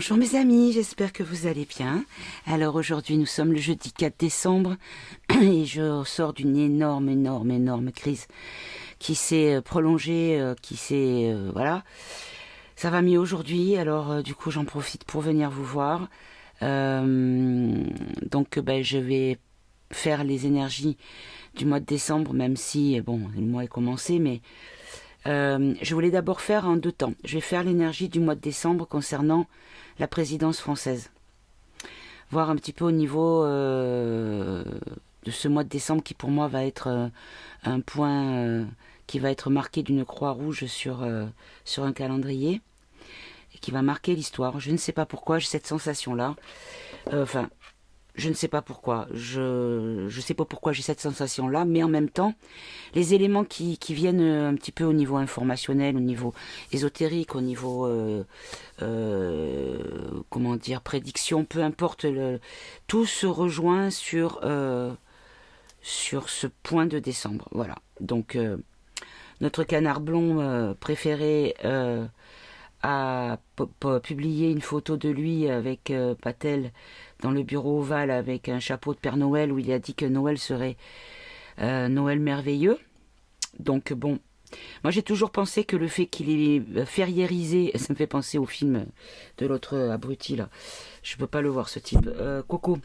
Bonjour mes amis, j'espère que vous allez bien. Alors aujourd'hui nous sommes le jeudi 4 décembre et je sors d'une énorme crise qui s'est prolongée, voilà. Ça va mieux aujourd'hui, alors du coup j'en profite pour venir vous voir. Je vais faire les énergies du mois de décembre, même si bon le mois est commencé, mais je voulais d'abord faire en deux temps. Je vais faire l'énergie du mois de décembre concernant la présidence française. Voir un petit peu au niveau de ce mois de décembre qui pour moi va être un point qui va être marqué d'une croix rouge sur un calendrier et qui va marquer l'histoire. Je ne sais pas pourquoi j'ai cette sensation-là. Je ne sais pas pourquoi. Je sais pas pourquoi j'ai cette sensation-là, mais en même temps, les éléments qui viennent un petit peu au niveau informationnel, au niveau ésotérique, au niveau comment dire, prédiction, peu importe, tout se rejoint sur ce point de décembre. Voilà. Donc notre canard blond préféré a publié une photo de lui avec Patel dans le bureau ovale avec un chapeau de Père Noël où il a dit que Noël serait Noël merveilleux. Donc bon, moi j'ai toujours pensé que le fait qu'il est ferriérisé, ça me fait penser au film de l'autre abruti là, je peux pas le voir ce type, Coco,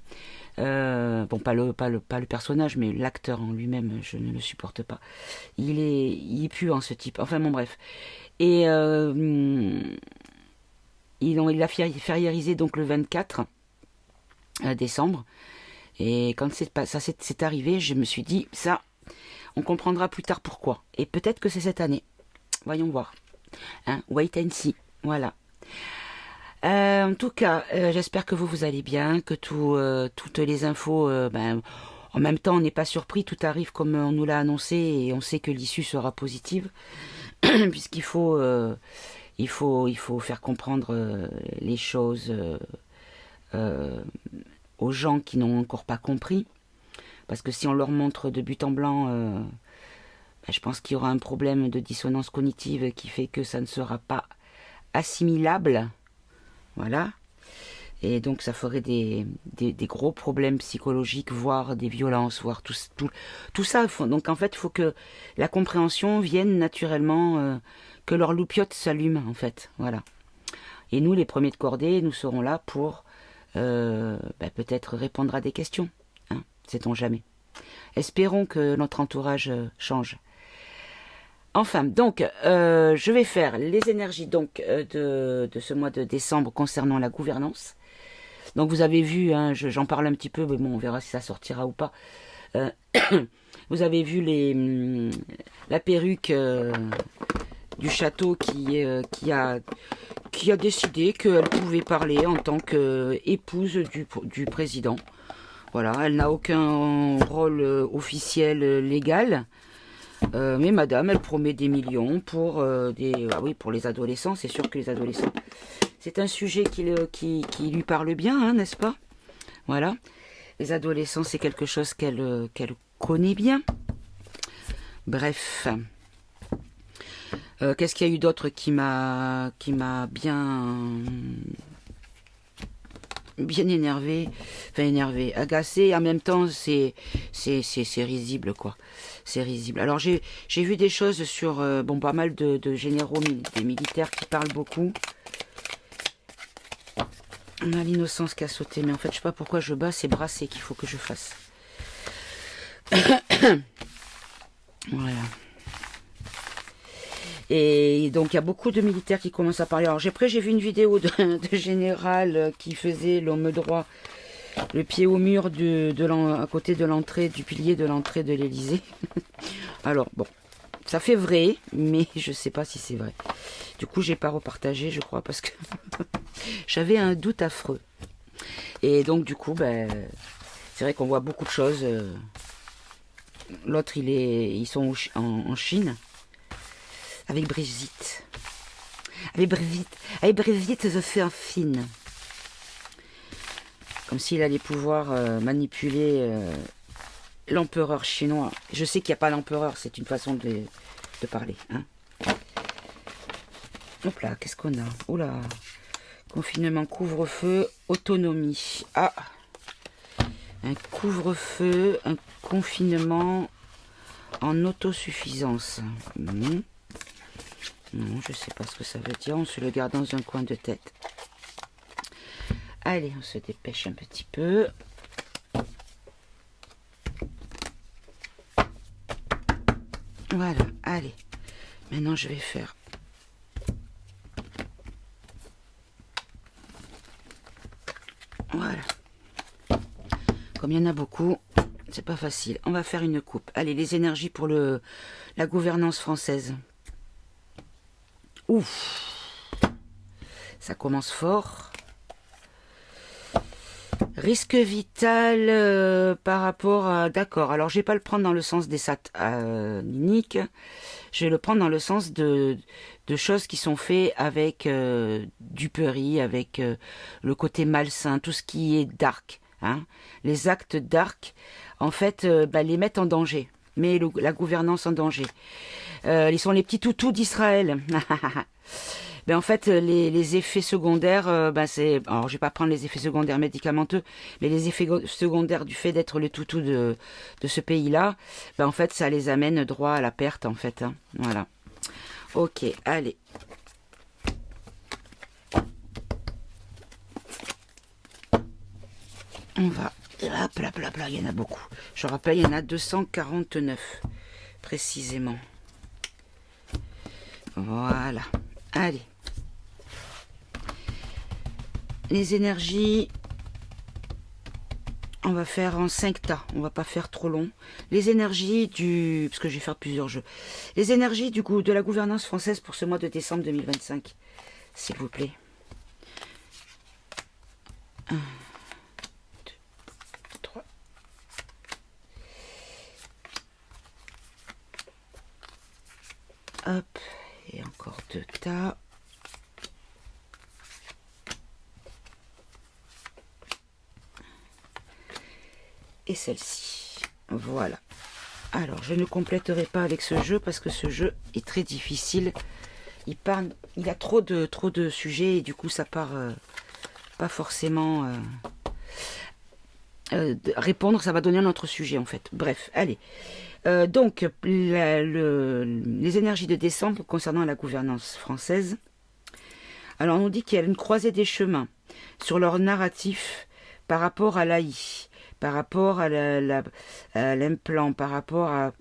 bon pas le personnage mais l'acteur en lui-même, je ne le supporte pas, il pue en ce type, enfin bon bref, et il a ferriérisé donc le 24 décembre, et quand c'est arrivé, je me suis dit, ça, on comprendra plus tard pourquoi, et peut-être que c'est cette année, voyons voir, hein, wait and see, voilà. En tout cas, j'espère que vous allez bien, que toutes les infos, en même temps, on n'est pas surpris, tout arrive comme on nous l'a annoncé, et on sait que l'issue sera positive, puisqu'il faut faire comprendre les choses aux gens qui n'ont encore pas compris, parce que si on leur montre de but en blanc, je pense qu'il y aura un problème de dissonance cognitive qui fait que ça ne sera pas assimilable, voilà, et donc ça ferait des gros problèmes psychologiques, voire des violences, voire tout ça. Donc en fait, il faut que la compréhension vienne naturellement, que leur loupiote s'allume, en fait, voilà. Et nous, les premiers de cordée, nous serons là pour peut-être répondre à des questions, hein, sait-on jamais. Espérons que notre entourage change. Enfin, donc, je vais faire les énergies donc de ce mois de décembre concernant la gouvernance. Donc vous avez vu, hein, j'en parle un petit peu, mais bon, on verra si ça sortira ou pas. Vous avez vu la perruque du château qui a décidé qu'elle pouvait parler en tant qu'épouse du président. Voilà, elle n'a aucun rôle officiel légal, mais madame, elle promet des millions pour pour les adolescents. C'est sûr que les adolescents, c'est un sujet qui lui parle bien, hein, n'est-ce pas? Voilà, les adolescents, c'est quelque chose qu'elle connaît bien. Bref. Qu'est-ce qu'il y a eu d'autre qui m'a bien énervé, agacé, et en même temps c'est risible, quoi. C'est risible. Alors j'ai vu des choses sur pas mal de généraux, des militaires qui parlent beaucoup. On a l'innocence qui a sauté, mais en fait je sais pas pourquoi je bats, c'est brasser qu'il faut que je fasse. Voilà. Et donc il y a beaucoup de militaires qui commencent à parler. Alors après j'ai vu une vidéo de général qui faisait l'homme droit, le pied au mur à côté de l'entrée, du pilier de l'entrée de l'Elysée. Alors bon, ça fait vrai, mais je sais pas si c'est vrai. Du coup j'ai pas repartagé, je crois, parce que j'avais un doute affreux. Et donc du coup, c'est vrai qu'on voit beaucoup de choses. L'autre ils sont en Chine. Avec Brigitte. Avec Brigitte, je fais un film. Comme s'il allait pouvoir manipuler l'empereur chinois. Je sais qu'il n'y a pas l'empereur, c'est une façon de parler. Hein. Hop là, qu'est-ce qu'on a? Oula, Confinement, couvre-feu, autonomie. Ah, un couvre-feu, un confinement en autosuffisance. Non, je sais pas ce que ça veut dire. On se le garde dans un coin de tête. Allez, on se dépêche un petit peu. Voilà, allez. Maintenant, je vais faire... Voilà. Comme il y en a beaucoup, c'est pas facile. On va faire une coupe. Allez, les énergies pour la gouvernance française. Ouf. Ça commence fort. Risque vital par rapport à... D'accord, alors je vais pas le prendre dans le sens des sataniques. Je vais le prendre dans le sens de choses qui sont faites avec duperie, avec le côté malsain, tout ce qui est dark. Hein. Les actes dark, en fait, les mettent en danger. Mais la gouvernance en danger. Ils sont les petits toutous d'Israël. Ben en fait, les effets secondaires, c'est... Alors, je vais pas prendre les effets secondaires médicamenteux, mais les effets secondaires du fait d'être le toutou de ce pays-là, ben en fait, ça les amène droit à la perte, en fait. Hein. Voilà. Ok, allez. On va... Hop, là, il y en a beaucoup. Je rappelle, il y en a 249, précisément. Voilà. Allez. Les énergies, on va faire en 5 tas. On va pas faire trop long. Les énergies du... Parce que je vais faire plusieurs jeux. Les énergies de la gouvernance française pour ce mois de décembre 2025. S'il vous plaît. 1, 2, 3. Hop. Et encore 2 tas. Et celle-ci. Voilà. Alors, je ne compléterai pas avec ce jeu parce que ce jeu est très difficile. Il a trop de sujets et du coup, ça part pas forcément répondre. Ça va donner un autre sujet en fait. Bref, allez. Donc, les énergies de décembre concernant la gouvernance française. Alors, on nous dit qu'il y a une croisée des chemins sur leur narratif par rapport à l'AI. Par rapport à l'implant, par rapport à...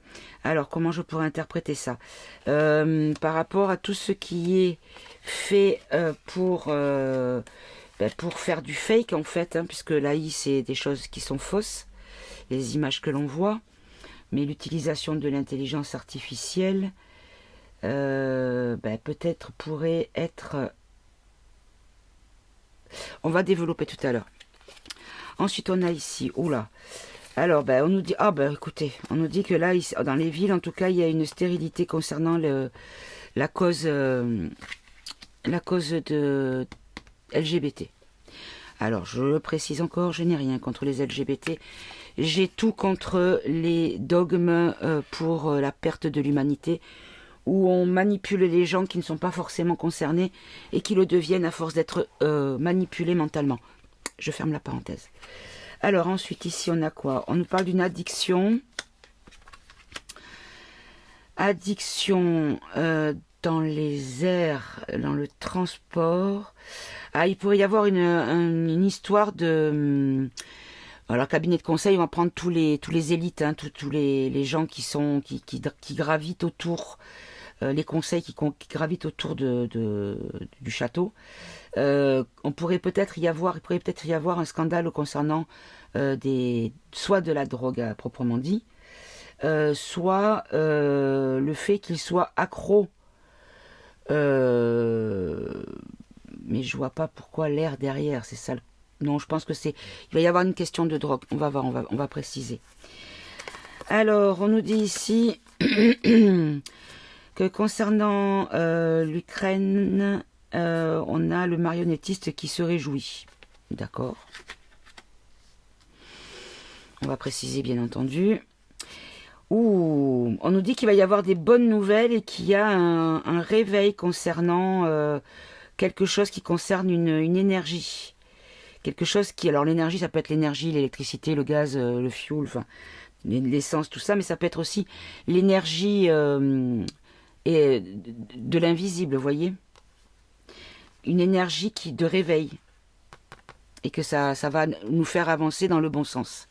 Alors, comment je pourrais interpréter ça par rapport à tout ce qui est fait pour faire du fake, en fait, hein, puisque l'AI, c'est des choses qui sont fausses, les images que l'on voit, mais l'utilisation de l'intelligence artificielle, peut-être pourrait être... On va développer tout à l'heure. Ensuite, on a ici, oula, alors, on nous dit, écoutez, on nous dit que là, ici, dans les villes, en tout cas, il y a une stérilité concernant la cause de LGBT. Alors, je le précise encore, je n'ai rien contre les LGBT. J'ai tout contre les dogmes pour la perte de l'humanité, où on manipule les gens qui ne sont pas forcément concernés et qui le deviennent à force d'être manipulés mentalement. Je ferme la parenthèse. Alors ensuite, ici, on a quoi? On nous parle d'une addiction. Addiction dans les airs, dans le transport. Ah, il pourrait y avoir une histoire de... Alors, cabinet de conseil, on va prendre tous les élites, hein, tous les gens qui gravitent autour, les conseils qui gravitent autour du château. Il pourrait peut-être y avoir un scandale concernant soit de la drogue à proprement dit, soit le fait qu'il soit accro. Mais je vois pas pourquoi l'air derrière, c'est ça. Non, je pense que il va y avoir une question de drogue. On va voir, on va préciser. Alors, on nous dit ici que concernant l'Ukraine, on a le marionnettiste qui se réjouit. D'accord. On va préciser, bien entendu. Ouh, on nous dit qu'il va y avoir des bonnes nouvelles et qu'il y a un réveil concernant quelque chose qui concerne une énergie. Quelque chose qui, alors l'énergie, ça peut être l'énergie, l'électricité, le gaz, le fioul, enfin, l'essence, tout ça, mais ça peut être aussi l'énergie de l'invisible, vous voyez. Une énergie de réveil. Et que ça va nous faire avancer dans le bon sens.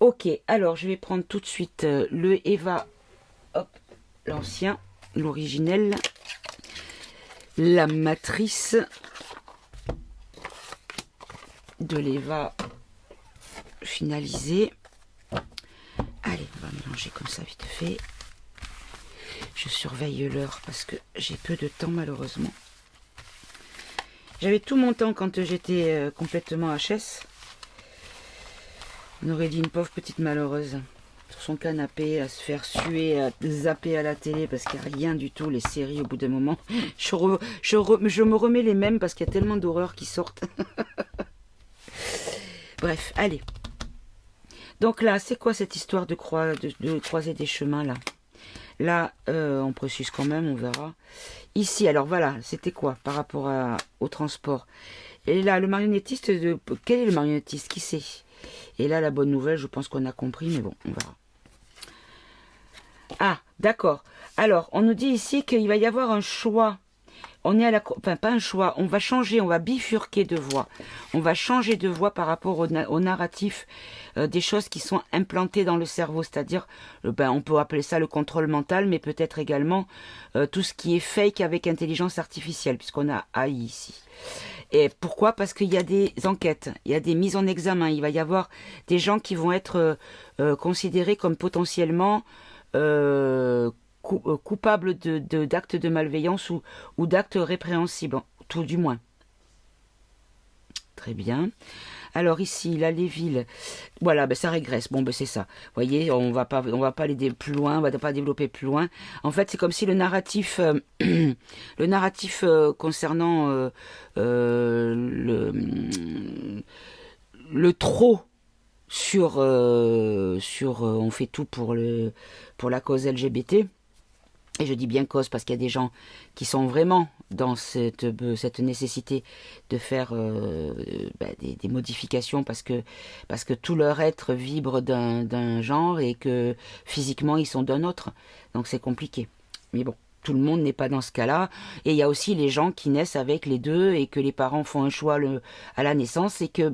Ok, alors je vais prendre tout de suite le Eva, hop, l'ancien, l'originel, la matrice de l'Eva finalisée. Allez, on va mélanger comme ça vite fait. Je surveille l'heure parce que j'ai peu de temps malheureusement. J'avais tout mon temps quand j'étais complètement HS. On aurait dit une pauvre petite malheureuse sur son canapé à se faire suer, à zapper à la télé parce qu'il n'y a rien du tout, les séries au bout d'un moment. Je me remets les mêmes parce qu'il y a tellement d'horreurs qui sortent. Bref, allez. Donc là, c'est quoi cette histoire de croiser des chemins là? Là, on précise quand même, on verra. Ici, alors voilà, c'était quoi par rapport au transport? Et là, le marionnettiste, quel est le marionnettiste? Qui c'est? Et là, la bonne nouvelle, je pense qu'on a compris, mais bon, on verra. Ah, d'accord. Alors, on nous dit ici qu'il va y avoir un choix. On est à la... Enfin, pas un choix, on va changer, on va bifurquer de voix. On va changer de voix par rapport au narratif des choses qui sont implantées dans le cerveau. C'est-à-dire, on peut appeler ça le contrôle mental, mais peut-être également tout ce qui est fake avec intelligence artificielle, puisqu'on a AI ici. Et pourquoi? Parce qu'il y a des enquêtes, il y a des mises en examen, il va y avoir des gens qui vont être considérés comme potentiellement coupables d'actes de malveillance ou d'actes répréhensibles, tout du moins. Très bien. Alors ici, là, les villes, voilà, ben ça régresse. Bon, ben c'est ça. Vous voyez, on va pas aller plus loin, on va pas développer plus loin. En fait, c'est comme si le narratif, concernant le trop sur on fait tout pour la cause LGBT. Et je dis bien cause parce qu'il y a des gens qui sont vraiment dans cette nécessité de faire des modifications parce que tout leur être vibre d'un genre et que physiquement ils sont d'un autre. Donc c'est compliqué. Mais bon, tout le monde n'est pas dans ce cas-là. Et il y a aussi les gens qui naissent avec les deux et que les parents font un choix à la naissance et que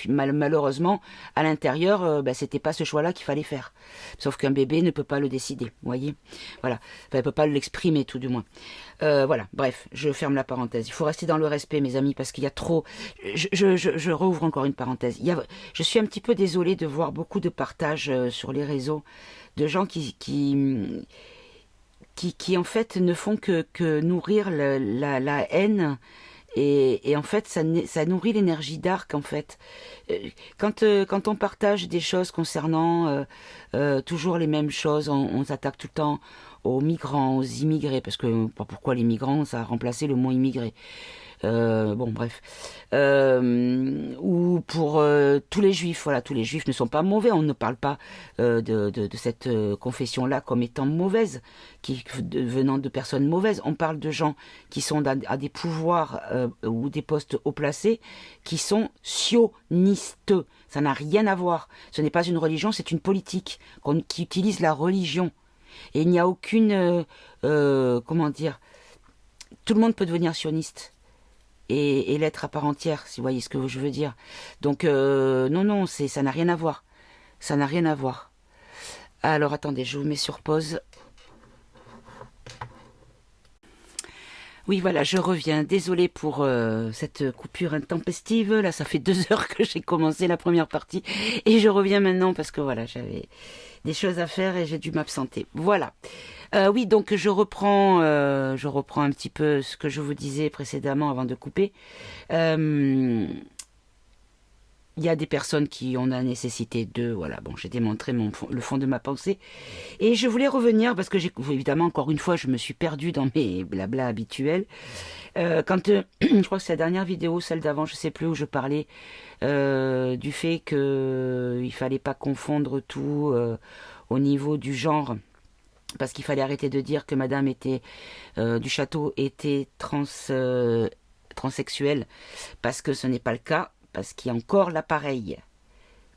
malheureusement, à l'intérieur, c'était pas ce choix-là qu'il fallait faire. Sauf qu'un bébé ne peut pas le décider, vous voyez. Voilà, enfin, il peut pas l'exprimer tout du moins. Voilà, bref, je ferme la parenthèse. Il faut rester dans le respect, mes amis, parce qu'il y a trop... Je rouvre encore une parenthèse. Je suis un petit peu désolée de voir beaucoup de partages sur les réseaux de gens qui en fait ne font que nourrir la haine et en fait ça nourrit l'énergie dark en fait. Quand on partage des choses concernant toujours les mêmes choses, on s'attaque tout le temps aux migrants, aux immigrés, parce que pourquoi les migrants, ça a remplacé le mot immigré. Bon bref, ou pour tous les juifs, voilà, tous les juifs ne sont pas mauvais, on ne parle pas de cette confession-là comme étant mauvaise, venant de personnes mauvaises, on parle de gens qui sont à des pouvoirs ou des postes haut placés, qui sont sionistes, ça n'a rien à voir, ce n'est pas une religion, c'est une politique qui utilise la religion, et il n'y a aucune, comment dire, tout le monde peut devenir sioniste, et l'être à part entière, si vous voyez ce que je veux dire. Donc, non, ça n'a rien à voir. Ça n'a rien à voir. Alors, attendez, je vous mets sur pause. Oui, voilà, je reviens. Désolée pour cette coupure intempestive. Là, ça fait 2 heures que j'ai commencé la première partie. Et je reviens maintenant parce que, voilà, j'avais des choses à faire et j'ai dû m'absenter. Voilà. Oui, donc je reprends un petit peu ce que je vous disais précédemment avant de couper. Il y a des personnes qui ont la nécessité de... Voilà, bon, j'ai démontré le fond de ma pensée. Et je voulais revenir, parce que évidemment, encore une fois, je me suis perdue dans mes blabla habituels. Je crois que c'est la dernière vidéo, celle d'avant, je sais plus, où je parlais du fait qu'il fallait pas confondre tout au niveau du genre. Parce qu'il fallait arrêter de dire que Madame du Château était transsexuels, parce que ce n'est pas le cas, parce qu'il y a encore l'appareil,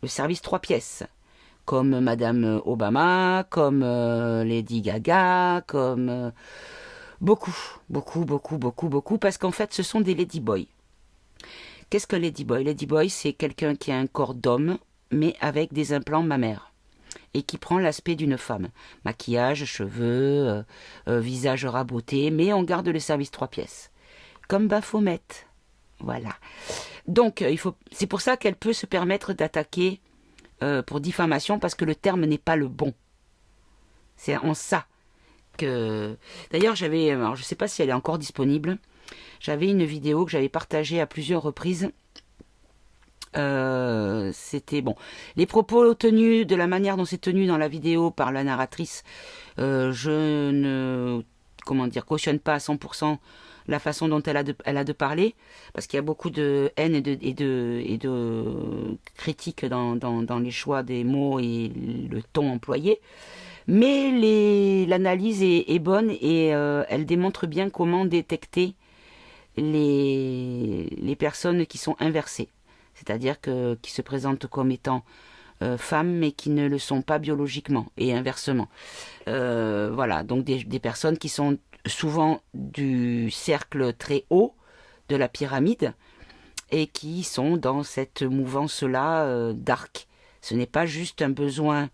le service 3 pièces, comme Madame Obama, comme Lady Gaga, comme beaucoup, parce qu'en fait ce sont des ladyboys. Qu'est-ce que ladyboy? Ladyboy, c'est quelqu'un qui a un corps d'homme, mais avec des implants mammaires, et qui prend l'aspect d'une femme. Maquillage, cheveux, visage raboté, mais on garde le service 3 pièces. Comme Baphomet. Voilà. Donc, c'est pour ça qu'elle peut se permettre d'attaquer pour diffamation, parce que le terme n'est pas le bon. C'est en ça que... D'ailleurs, alors je ne sais pas si elle est encore disponible, j'avais une vidéo que j'avais partagée à plusieurs reprises. C'était bon. Les propos tenus, de la manière dont c'est tenu dans la vidéo par la narratrice, je ne, comment dire, cautionne pas à 100% la façon dont elle a de parler, parce qu'il y a beaucoup de haine et de critiques dans les choix des mots et le ton employé. Mais l'analyse est bonne, et elle démontre bien comment détecter les personnes qui sont inversées. C'est-à-dire qui se présentent comme étant femmes, mais qui ne le sont pas biologiquement, et inversement. Voilà, donc des personnes qui sont souvent du cercle très haut de la pyramide, et qui sont dans cette mouvance-là dark. Ce n'est pas juste un besoin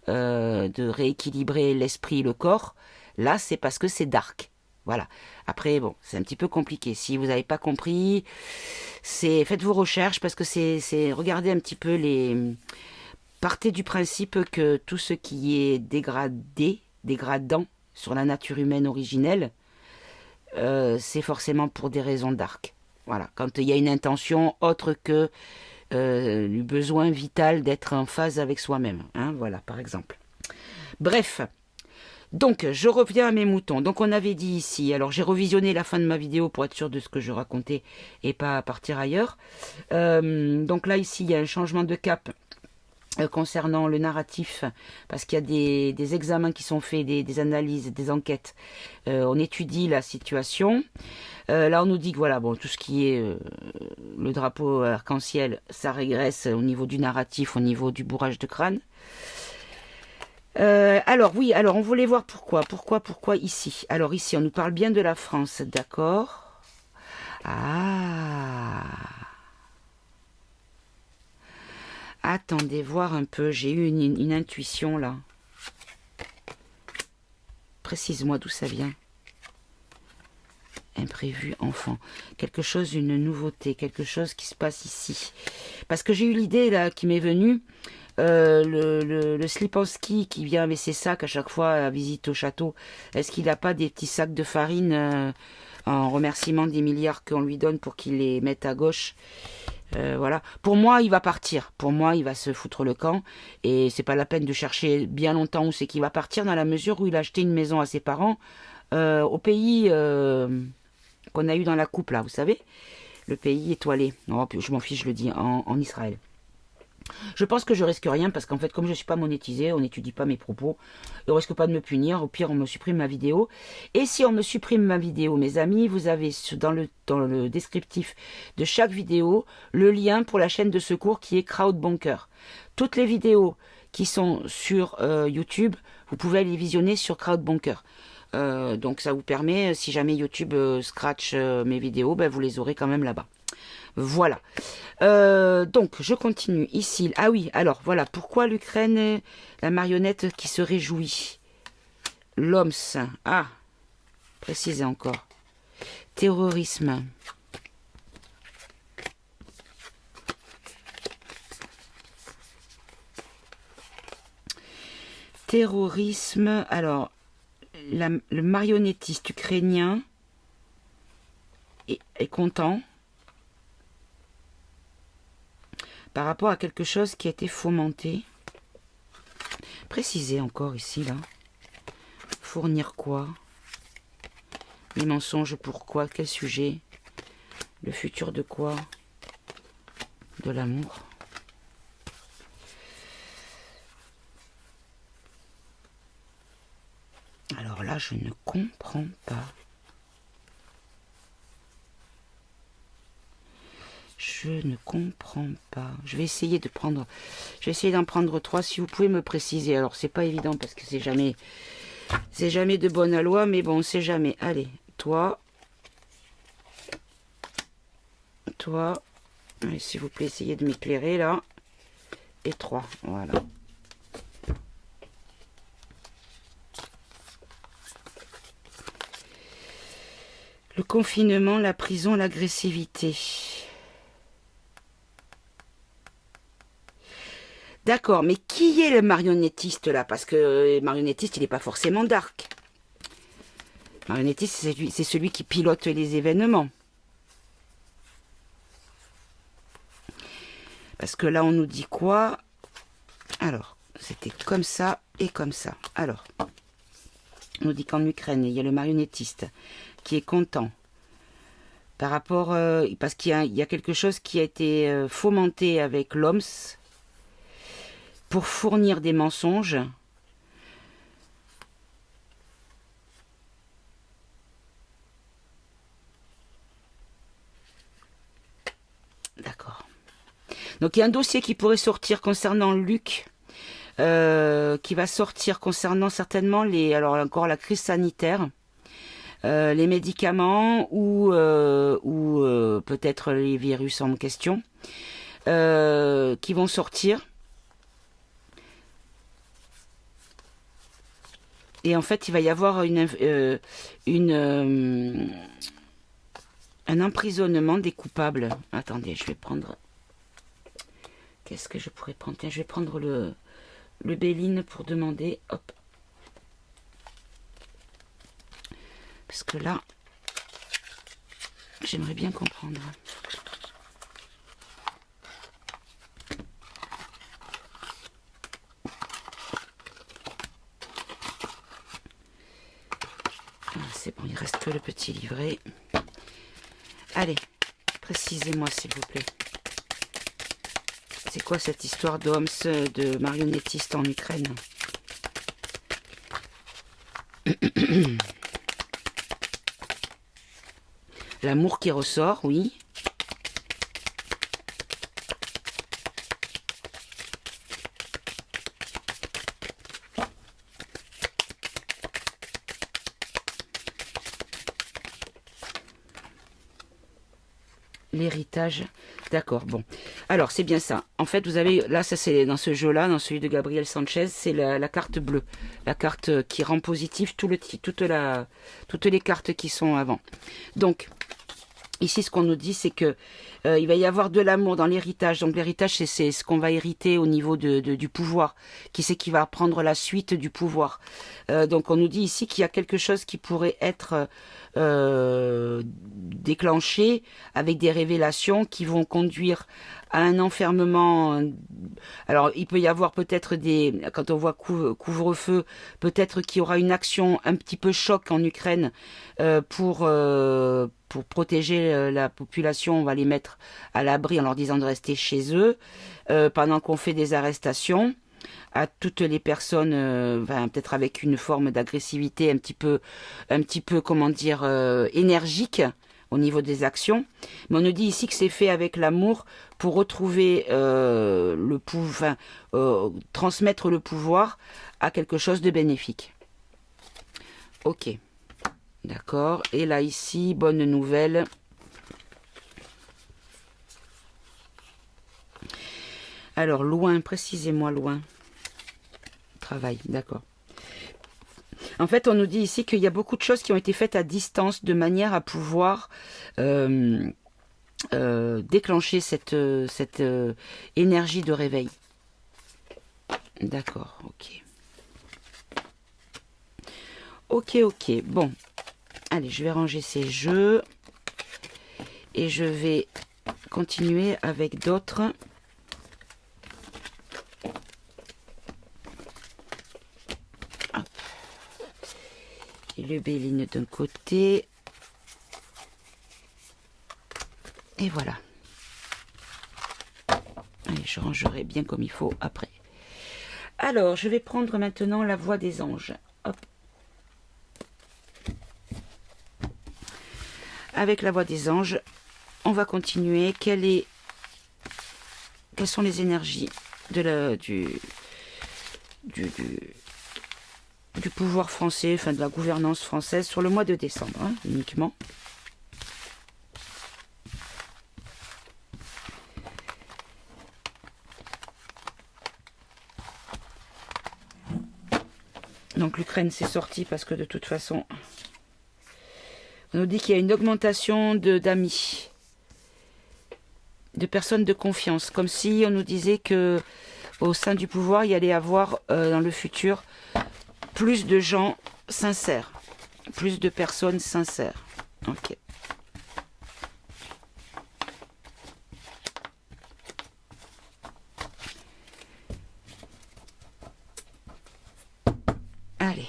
de rééquilibrer l'esprit et le corps. Là, c'est parce que c'est dark. Voilà. Après, bon, c'est un petit peu compliqué. Si vous n'avez pas compris, faites vos recherches, parce que regardez un petit peu partez du principe que tout ce qui est dégradant sur la nature humaine originelle, c'est forcément pour des raisons dark. Voilà. Quand il y a une intention autre que le besoin vital d'être en phase avec soi-même. Hein, voilà, par exemple. Bref. Donc, je reviens à mes moutons. Donc, on avait dit ici, alors j'ai revisionné la fin de ma vidéo pour être sûr de ce que je racontais et pas partir ailleurs. Donc là, ici, il y a un changement de cap concernant le narratif, parce qu'il y a des examens qui sont faits, des analyses, des enquêtes. On étudie la situation. Là, on nous dit que voilà, bon, tout ce qui est le drapeau arc-en-ciel, ça régresse au niveau du narratif, au niveau du bourrage de crâne. Alors oui, alors on voulait voir pourquoi ici. Alors ici, on nous parle bien de la France, d'accord. Ah, attendez, voir un peu, j'ai eu une intuition là. Précise-moi d'où ça vient. Imprévu, enfant. Quelque chose, une nouveauté, quelque chose qui se passe ici. Parce que j'ai eu l'idée là qui m'est venue. Le Slipowski qui vient avec ses sacs à chaque fois à visite au château, est-ce qu'il n'a pas des petits sacs de farine en remerciement des milliards qu'on lui donne pour qu'il les mette à gauche? Voilà. Pour moi, il va partir. Pour moi, il va se foutre le camp. Et c'est pas la peine de chercher bien longtemps où c'est qu'il va partir, dans la mesure où il a acheté une maison à ses parents au pays qu'on a eu dans la coupe, là, vous savez, le pays étoilé. Oh, je m'en fiche, je le dis, en Israël. Je pense que je risque rien, parce qu'en fait, comme je ne suis pas monétisé, on n'étudie pas mes propos, et on risque pas de me punir. Au pire, on me supprime ma vidéo. Et si on me supprime ma vidéo, mes amis, vous avez dans le descriptif de chaque vidéo le lien pour la chaîne de secours qui est Crowdbunker. Toutes les vidéos qui sont sur YouTube, vous pouvez les visionner sur Crowdbunker. Donc ça vous permet, si jamais YouTube scratch mes vidéos, ben, vous les aurez quand même là-bas. Voilà. Donc, je continue. Ici, ah oui, alors, voilà. Pourquoi l'Ukraine, la marionnette qui se réjouit? L'OMS. Ah, précisez encore. Terrorisme. Terrorisme. Alors, le marionnettiste ukrainien est content par rapport à quelque chose qui a été fomenté. Précisez encore ici, là. Fournir quoi? Les mensonges, pourquoi? Quel sujet? Le futur de quoi? De l'amour. Alors là, je ne comprends pas. Je ne comprends pas. Je vais essayer d'en prendre 3. Si vous pouvez me préciser. Alors, c'est pas évident parce que c'est jamais de bonne loi, mais bon, c'est jamais. Allez, toi. Allez, s'il vous plaît, essayez de m'éclairer là. Et 3, voilà. Le confinement, la prison, l'agressivité. D'accord, mais qui est le marionnettiste là? Parce que le marionnettiste, il n'est pas forcément dark. Le marionnettiste, c'est celui qui pilote les événements. Parce que là, on nous dit quoi? Alors, c'était comme ça et comme ça. Alors, on nous dit qu'en Ukraine, il y a le marionnettiste qui est content par rapport... parce qu'il y a quelque chose qui a été fomenté avec l'OMS pour fournir des mensonges. D'accord. Donc il y a un dossier qui pourrait sortir concernant Luc, qui va sortir concernant certainement alors encore la crise sanitaire, les médicaments ou peut-être les virus en question, qui vont sortir. Et en fait, il va y avoir un emprisonnement des coupables. Attendez, je vais prendre... Qu'est-ce que je pourrais prendre? Tiens, je vais prendre le Béline pour demander. Hop. Parce que là, j'aimerais bien comprendre. C'est bon, il reste que le petit livret. Allez, précisez-moi s'il vous plaît. C'est quoi cette histoire d'hommes, de marionnettiste en Ukraine? L'amour qui ressort, oui. L'héritage, d'accord, bon. Alors, c'est bien ça. En fait, vous avez, là, ça c'est dans ce jeu-là, dans celui de Gabriel Sanchez, c'est la carte bleue. La carte qui rend positif toutes les cartes qui sont avant. Donc, ici, ce qu'on nous dit, c'est que il va y avoir de l'amour dans l'héritage. Donc, l'héritage, c'est ce qu'on va hériter au niveau du pouvoir. Qui c'est qui va prendre la suite du pouvoir? Donc, on nous dit ici qu'il y a quelque chose qui pourrait être déclenché avec des révélations qui vont conduire à un enfermement. Alors, il peut y avoir peut-être quand on voit couvre-feu, peut-être qu'il y aura une action un petit peu choc en Ukraine pour protéger la population. On va les mettre à l'abri en leur disant de rester chez eux pendant qu'on fait des arrestations à toutes les personnes, peut-être avec une forme d'agressivité un petit peu, comment dire, énergique au niveau des actions. Mais on nous dit ici que c'est fait avec l'amour pour retrouver transmettre le pouvoir à quelque chose de bénéfique. Ok, d'accord. Et là ici, bonne nouvelle. Alors loin, précisez-moi loin. Travail, d'accord. En fait, on nous dit ici qu'il y a beaucoup de choses qui ont été faites à distance de manière à pouvoir déclencher cette énergie de réveil. D'accord, ok. Ok, bon. Allez, je vais ranger ces jeux. Et je vais continuer avec d'autres. Et le Béline d'un côté. Et voilà. Allez, je rangerai bien comme il faut après. Alors, je vais prendre maintenant la voix des anges. Hop. Avec la voix des anges, on va continuer. Quelle est quelles sont les énergies de du pouvoir français, enfin de la gouvernance française sur le mois de décembre, hein, uniquement. Donc l'Ukraine s'est sortie parce que de toute façon, on nous dit qu'il y a une augmentation d'amis, de personnes de confiance, comme si on nous disait que au sein du pouvoir, il y allait avoir dans le futur plus de gens sincères, plus de personnes sincères. Ok. Allez.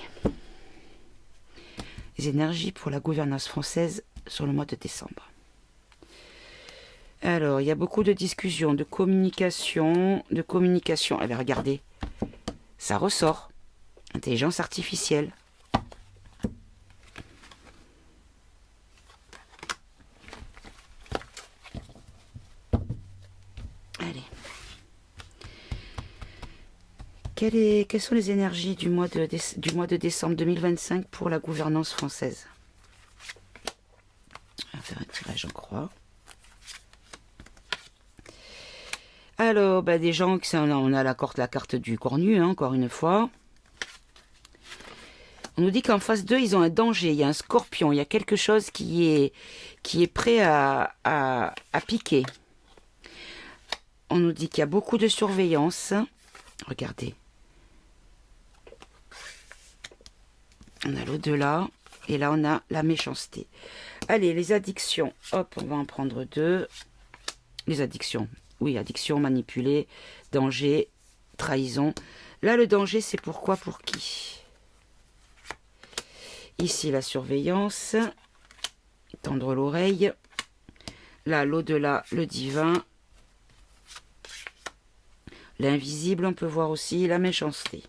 Les énergies pour la gouvernance française sur le mois de décembre. Alors, il y a beaucoup de discussions, de communication. Eh bien, regardez, ça ressort. Intelligence artificielle. Allez. Quelles sont les énergies du mois de décembre 2025 pour la gouvernance française? On va faire un tirage en croix. Alors, bah, des gens, on a la carte du cornu, hein, encore une fois. On nous dit qu'en face d'eux, ils ont un danger, il y a un scorpion, il y a quelque chose qui est prêt à piquer. On nous dit qu'il y a beaucoup de surveillance. Regardez. On a l'au-delà, et là on a la méchanceté. Allez, les addictions. Hop, on va en prendre deux. Les addictions. Oui, addiction, manipulée, danger, trahison. Là, le danger, c'est pourquoi, pour qui? Ici, la surveillance. Tendre l'oreille. Là, l'au-delà, le divin. L'invisible, on peut voir aussi la méchanceté.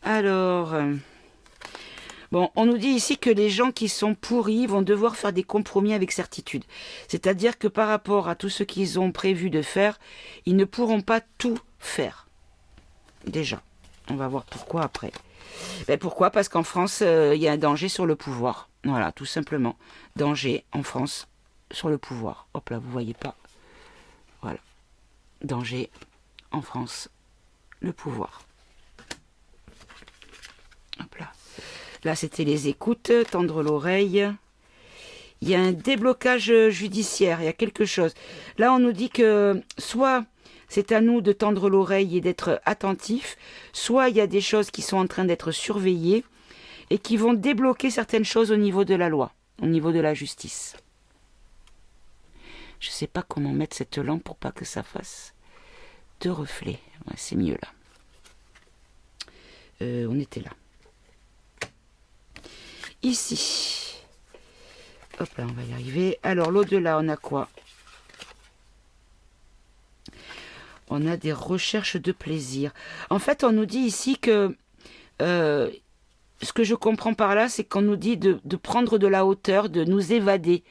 Alors, bon, on nous dit ici que les gens qui sont pourris vont devoir faire des compromis avec certitude. C'est-à-dire que par rapport à tout ce qu'ils ont prévu de faire, ils ne pourront pas tout faire. Déjà, on va voir pourquoi après. Ben pourquoi? Parce qu'en France, il y a un danger sur le pouvoir. Voilà, tout simplement. Danger en France sur le pouvoir. Hop là, vous voyez pas. Voilà. Danger en France, le pouvoir. Hop là. Là, c'était les écoutes, tendre l'oreille. Il y a un déblocage judiciaire, il y a quelque chose. Là, on nous dit que soit c'est à nous de tendre l'oreille et d'être attentifs, soit il y a des choses qui sont en train d'être surveillées et qui vont débloquer certaines choses au niveau de la loi, au niveau de la justice. Je ne sais pas comment mettre cette lampe pour pas que ça fasse de reflets. Ouais, c'est mieux là. On était là. Ici. Hop là, on va y arriver. Alors, l'au-delà, on a quoi? On a des recherches de plaisir. En fait, on nous dit ici que... ce que je comprends par là, c'est qu'on nous dit de prendre de la hauteur, de nous évader,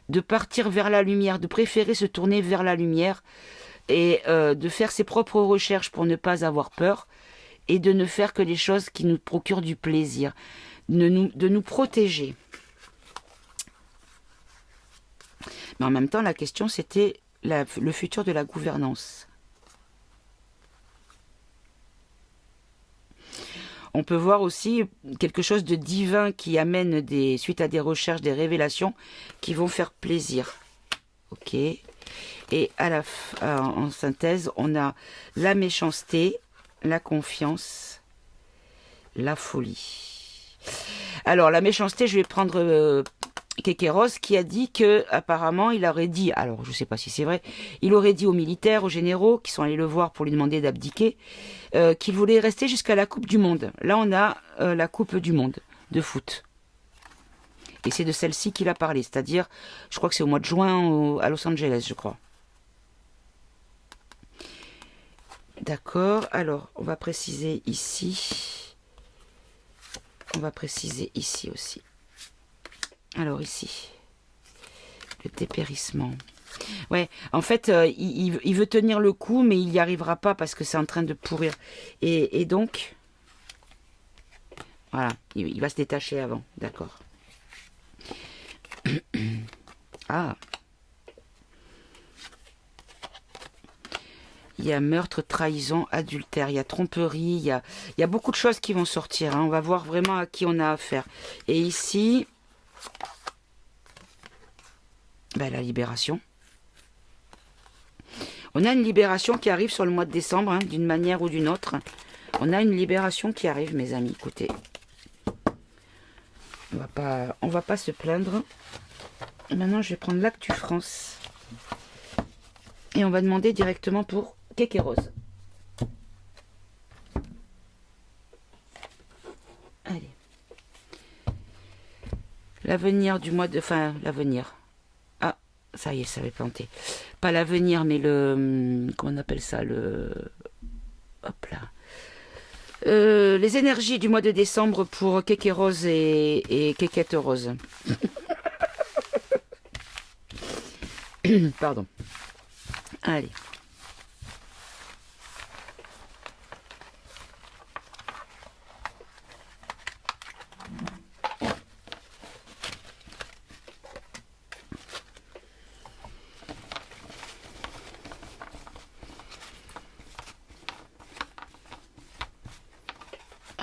de partir vers la lumière, de préférer se tourner vers la lumière et de faire ses propres recherches pour ne pas avoir peur et de ne faire que les choses qui nous procurent du plaisir, de nous protéger. Mais en même temps, la question, c'était le futur de la gouvernance. On peut voir aussi quelque chose de divin qui amène, suite à des recherches, des révélations qui vont faire plaisir. Ok. Et en synthèse, on a la méchanceté, la confiance, la folie. Alors, la méchanceté, je vais prendre Kékéros qui a dit que apparemment il aurait dit, alors je ne sais pas si c'est vrai, il aurait dit aux militaires, aux généraux qui sont allés le voir pour lui demander d'abdiquer, qu'il voulait rester jusqu'à la Coupe du Monde. Là on a la Coupe du Monde de foot. Et c'est de celle-ci qu'il a parlé, c'est-à-dire, je crois que c'est au mois de juin à Los Angeles, je crois. D'accord, alors on va préciser ici. On va préciser ici aussi. Alors ici, le dépérissement. Ouais, en fait, il veut tenir le coup, mais il n'y arrivera pas parce que c'est en train de pourrir. Et donc, voilà, il va se détacher avant, d'accord. Ah, il y a meurtre, trahison, adultère, il y a tromperie, il y a beaucoup de choses qui vont sortir. Hein. On va voir vraiment à qui on a affaire. Et ici, ben, la libération. On a une libération qui arrive sur le mois de décembre, hein, d'une manière ou d'une autre. On a une libération qui arrive, mes amis. Écoutez, on va pas se plaindre. Maintenant, je vais prendre l'Actu France. Et on va demander directement pour Kéké Rose. Allez. L'avenir du mois de... Enfin, l'avenir. Ah, ça y est, ça avait planté. Pas l'avenir, mais le... Comment on appelle ça? Le... Hop là. Les énergies du mois de décembre pour Kéké Rose et Kékette Rose. Pardon. Allez.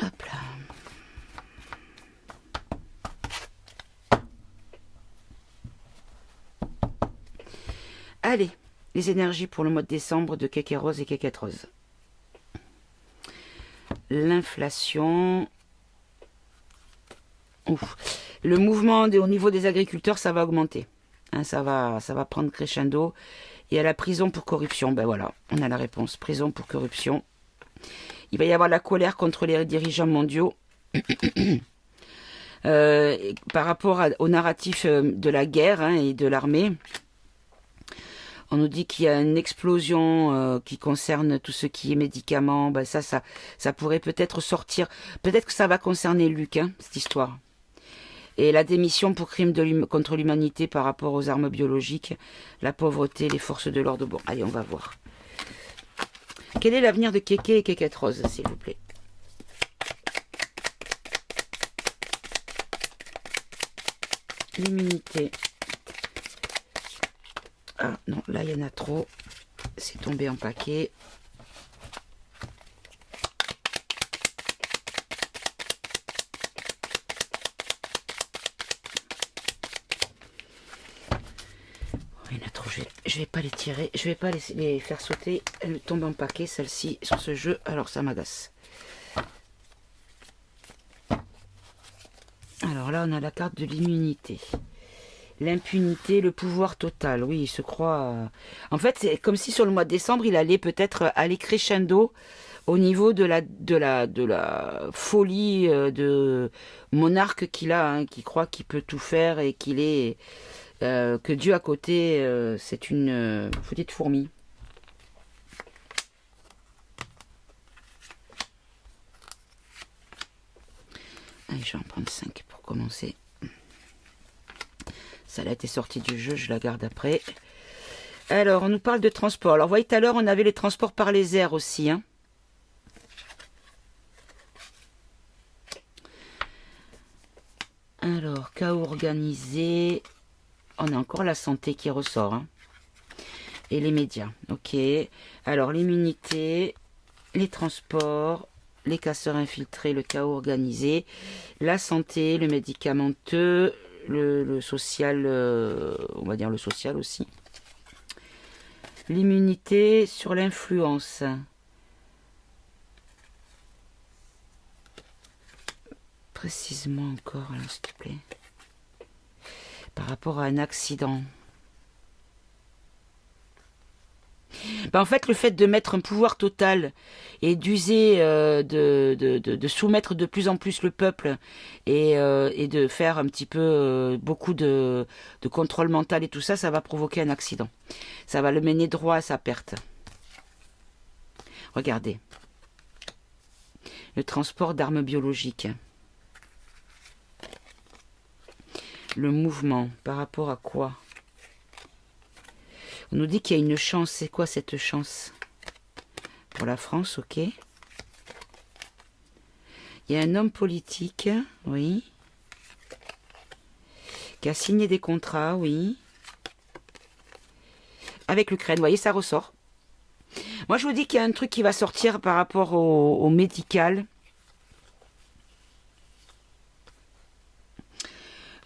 Hop là. Allez, les énergies pour le mois de décembre de Kéké Rose et Kékette Rose. L'inflation. Le mouvement au niveau des agriculteurs, ça va augmenter. Hein, ça va prendre crescendo. Et à la prison pour corruption, ben voilà, on a la réponse. Prison pour corruption. Il va y avoir la colère contre les dirigeants mondiaux. Par rapport au narratif de la guerre, hein, et de l'armée. On nous dit qu'il y a une explosion qui concerne tout ce qui est médicaments. Ben ça pourrait peut-être sortir. Peut-être que ça va concerner Luc, hein, cette histoire. Et la démission pour crime contre l'humanité par rapport aux armes biologiques, la pauvreté, les forces de l'ordre. Bon, allez, on va voir. Quel est l'avenir de Kéké et Kékette Rose, s'il vous plaît? L'immunité. Ah non, là il y en a trop. C'est tombé en paquet. Il y en a trop. Je vais pas les tirer. Je vais pas les faire sauter. Elles tombent en paquet, celle-ci, sur ce jeu. Alors ça m'agace. Alors là, on a la carte de l'immunité. L'impunité, le pouvoir total. Oui, il se croit... En fait, c'est comme si sur le mois de décembre, il allait peut-être aller crescendo au niveau de la folie de monarque qu'il a, hein, qui croit qu'il peut tout faire et qu'il est... que Dieu à côté, c'est une petite fourmi. Allez, je vais en prendre 5 pour commencer. Ça a été sorti du jeu, je la garde après. Alors, on nous parle de transport. Alors, vous voyez, tout à l'heure, on avait les transports par les airs aussi. Hein. Alors, chaos organisé. On a encore la santé qui ressort. Hein. Et les médias. Ok. Alors, l'immunité, les transports, les casseurs infiltrés, le chaos organisé, la santé, le médicamenteux, le social, on va dire le social aussi. L'immunité sur l'influence. Précisément encore, s'il te plaît. Par rapport à un accident. Ben en fait, le fait de mettre un pouvoir total et d'user, de soumettre de plus en plus le peuple et de faire un petit peu beaucoup de contrôle mental et tout ça, ça va provoquer un accident. Ça va le mener droit à sa perte. Regardez. Le transport d'armes biologiques. Le mouvement, par rapport à quoi? On nous dit qu'il y a une chance. C'est quoi cette chance? Pour la France, ok. Il y a un homme politique, oui. Qui a signé des contrats, oui. Avec l'Ukraine, vous voyez, ça ressort. Moi, je vous dis qu'il y a un truc qui va sortir par rapport au médical.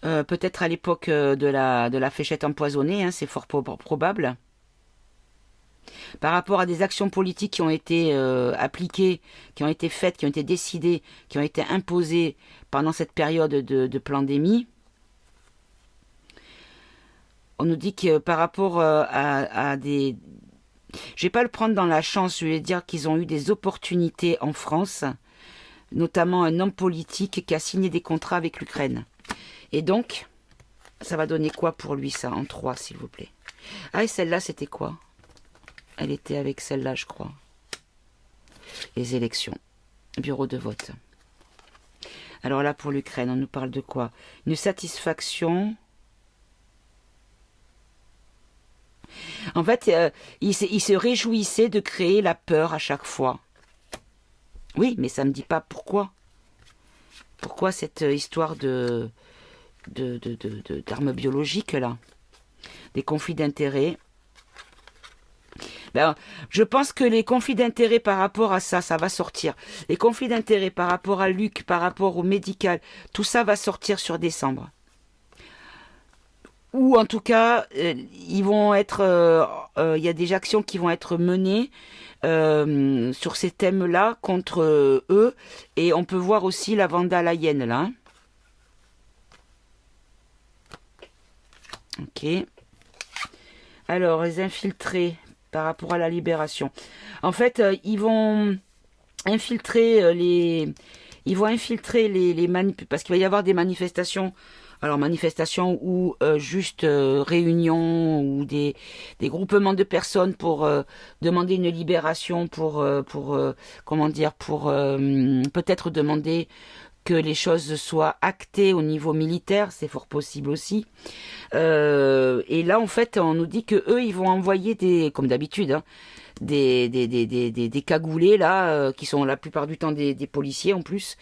Peut-être à l'époque de la fléchette empoisonnée, hein, c'est fort probable. Par rapport à des actions politiques qui ont été appliquées, qui ont été faites, qui ont été décidées, qui ont été imposées pendant cette période de pandémie. On nous dit que par rapport à des... Je vais pas le prendre dans la chance, je vais dire qu'ils ont eu des opportunités en France, notamment un homme politique qui a signé des contrats avec l'Ukraine. Et donc, ça va donner quoi pour lui, ça, en 3, s'il vous plaît? Ah, et celle-là, c'était quoi? Elle était avec celle-là, je crois. Les élections. Bureau de vote. Alors là, pour l'Ukraine, on nous parle de quoi? Une satisfaction. En fait, il se réjouissait de créer la peur à chaque fois. Oui, mais ça ne me dit pas pourquoi. Pourquoi cette histoire d'armes biologiques, là? Des conflits d'intérêts. Ben, je pense que les conflits d'intérêts par rapport à ça, ça va sortir. Les conflits d'intérêts par rapport à Luc, par rapport au médical, tout ça va sortir sur décembre. Ou en tout cas, ils vont être, il y a des actions qui vont être menées sur ces thèmes-là contre eux. Et on peut voir aussi la Vanda Layenne là. Hein. Ok. Alors, les infiltrés par rapport à la libération. En fait, ils vont infiltrer ils vont infiltrer les parce qu'il va y avoir des manifestations. Alors manifestations ou juste réunions ou des groupements de personnes pour demander une libération, pour comment dire, pour peut-être demander que les choses soient actées au niveau militaire, c'est fort possible aussi. Et là, en fait, on nous dit que eux, ils vont envoyer comme d'habitude, hein, des cagoulés là, qui sont la plupart du temps des policiers en plus,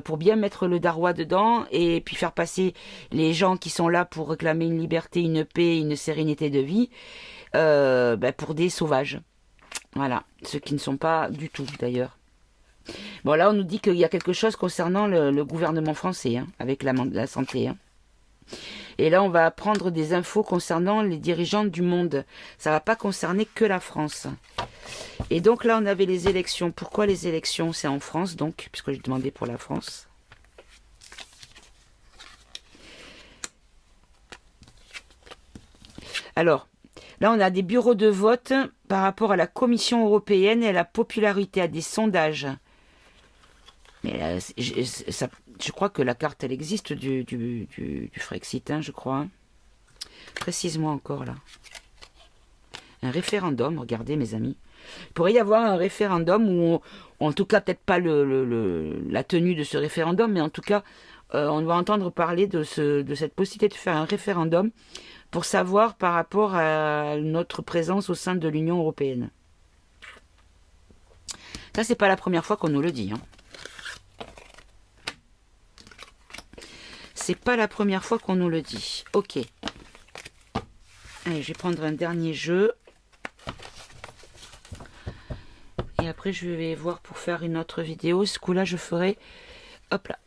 pour bien mettre le darois dedans et puis faire passer les gens qui sont là pour réclamer une liberté, une paix, une sérénité de vie, pour des sauvages. Voilà, ceux qui ne sont pas du tout d'ailleurs. Bon, là, on nous dit qu'il y a quelque chose concernant le gouvernement français, hein, avec la santé. Hein. Et là, on va apprendre des infos concernant les dirigeants du monde. Ça ne va pas concerner que la France. Et donc là, on avait les élections. Pourquoi les élections? C'est en France, donc, puisque j'ai demandé pour la France. Alors, là, on a des bureaux de vote par rapport à la Commission européenne et à la popularité, à des sondages. Mais je crois que la carte, elle existe du Frexit, hein, je crois. Précise-moi encore, là. Un référendum, regardez, mes amis. Il pourrait y avoir un référendum où, en tout cas, peut-être pas la tenue de ce référendum, mais en tout cas, on va entendre parler de cette possibilité de faire un référendum pour savoir par rapport à notre présence au sein de l'Union européenne. Ça, c'est pas la première fois qu'on nous le dit, hein. C'est pas la première fois qu'on nous le dit. Ok. Allez, je vais prendre un dernier jeu. Et après, je vais voir pour faire une autre vidéo. Ce coup-là, je ferai... Hop là.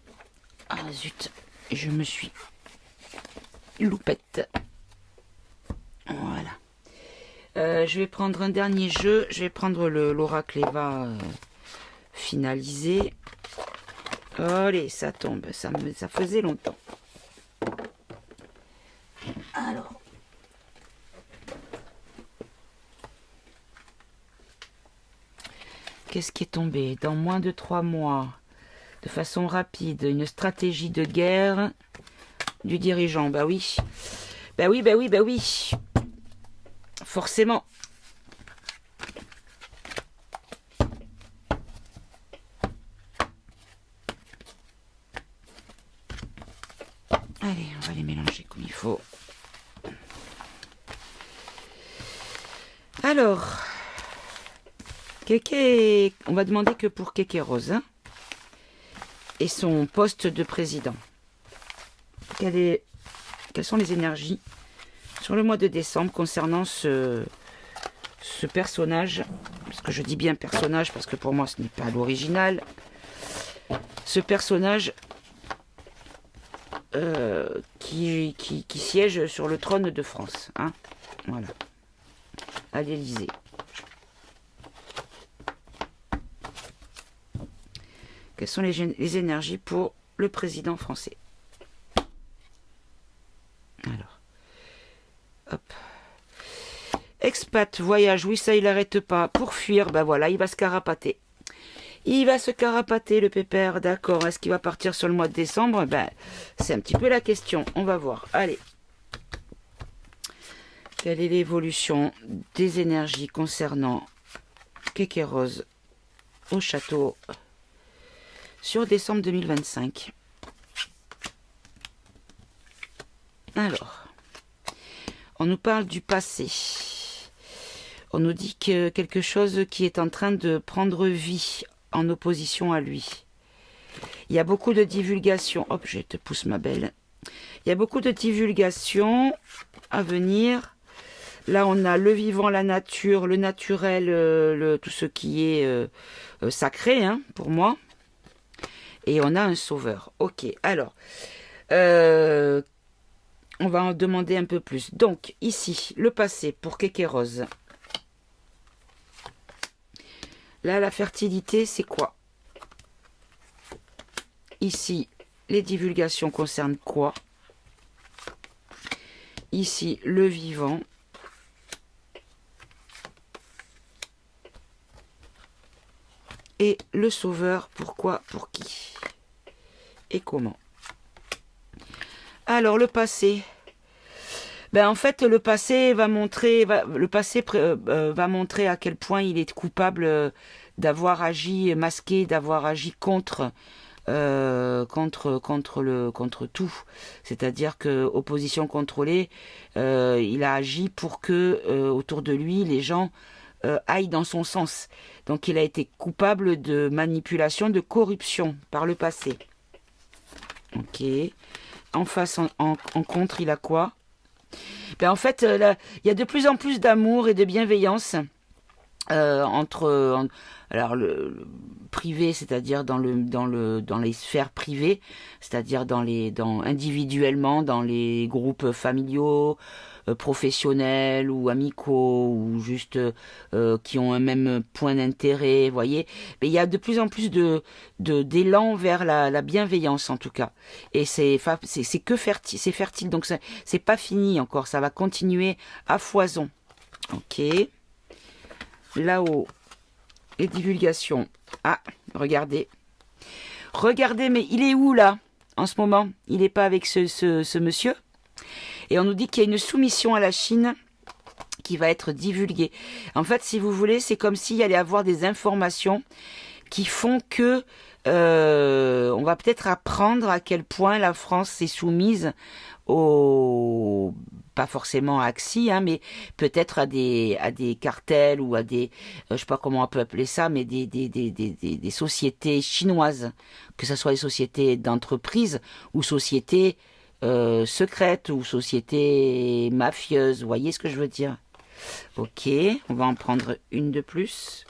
Ah, zut. Je me suis loupette. Voilà. Je vais prendre un dernier jeu. Je vais prendre l'oracle Eva finalisé. Allez, ça tombe. Ça faisait longtemps. Alors. Qu'est-ce qui est tombé? Dans moins de 3 mois, de façon rapide, une stratégie de guerre du dirigeant. Bah oui. Bah oui, bah oui, bah oui. Forcément. Allez, on va les mélanger comme il faut. Alors, Kéké, on va demander que pour Kéké Rose, hein, et son poste de président. Quelles sont les énergies sur le mois de décembre concernant ce personnage, parce que je dis bien personnage parce que pour moi ce n'est pas l'original, ce personnage qui siège sur le trône de France, hein, voilà, à l'Élysée. Quelles sont les énergies pour le président français? Alors, hop. Expat, voyage, oui, ça, il n'arrête pas. Pour fuir, ben voilà, il va se carapater. Il va se carapater, le pépère, d'accord. Est-ce qu'il va partir sur le mois de décembre? Ben, c'est un petit peu la question. On va voir. Allez. Quelle est l'évolution des énergies concernant Kéké Rose au château sur décembre 2025? Alors, on nous parle du passé. On nous dit que quelque chose qui est en train de prendre vie en opposition à lui. Il y a beaucoup de divulgation. Hop, je te pousse ma belle. Il y a beaucoup de divulgation à venir. Là, on a le vivant, la nature, le naturel, tout ce qui est sacré, hein, pour moi. Et on a un sauveur. Ok, alors, on va en demander un peu plus. Donc, ici, le passé pour Kéké Rose. Là, la fertilité, c'est quoi? Ici, les divulgations concernent quoi? Ici, le vivant. Et le sauveur, pourquoi, pour qui? Et comment? Alors, le passé. Ben, en fait, le passé va montrer, va montrer à quel point il est coupable d'avoir agi masqué, d'avoir agi contre tout. C'est-à-dire que opposition contrôlée, il a agi pour que autour de lui, les gens aillent dans son sens. Donc, il a été coupable de manipulation, de corruption par le passé. Ok. En face, en contre, il a quoi? Ben en fait, là, il y a de plus en plus d'amour et de bienveillance alors le privé, c'est-à-dire dans les sphères privées, c'est-à-dire individuellement dans les groupes familiaux, professionnels ou amicaux ou juste qui ont un même point d'intérêt, voyez. Mais il y a de plus en plus d'élan vers la bienveillance en tout cas. Et c'est fertile, c'est fertile, donc c'est pas fini encore, ça va continuer à foison. Ok. Là-haut, les divulgations. Ah, regardez. Regardez, mais il est où là, en ce moment? Il n'est pas avec ce monsieur. Et on nous dit qu'il y a une soumission à la Chine qui va être divulguée. En fait, si vous voulez, c'est comme s'il y allait avoir des informations qui font que on va peut-être apprendre à quel point la France est soumise pas forcément à Axi, hein, mais peut-être à des cartels ou à des, je sais pas comment on peut appeler ça, mais des sociétés chinoises, que ce soit des sociétés d'entreprise ou sociétés secrètes ou sociétés mafieuses. Vous voyez ce que je veux dire? Ok, on va en prendre une de plus.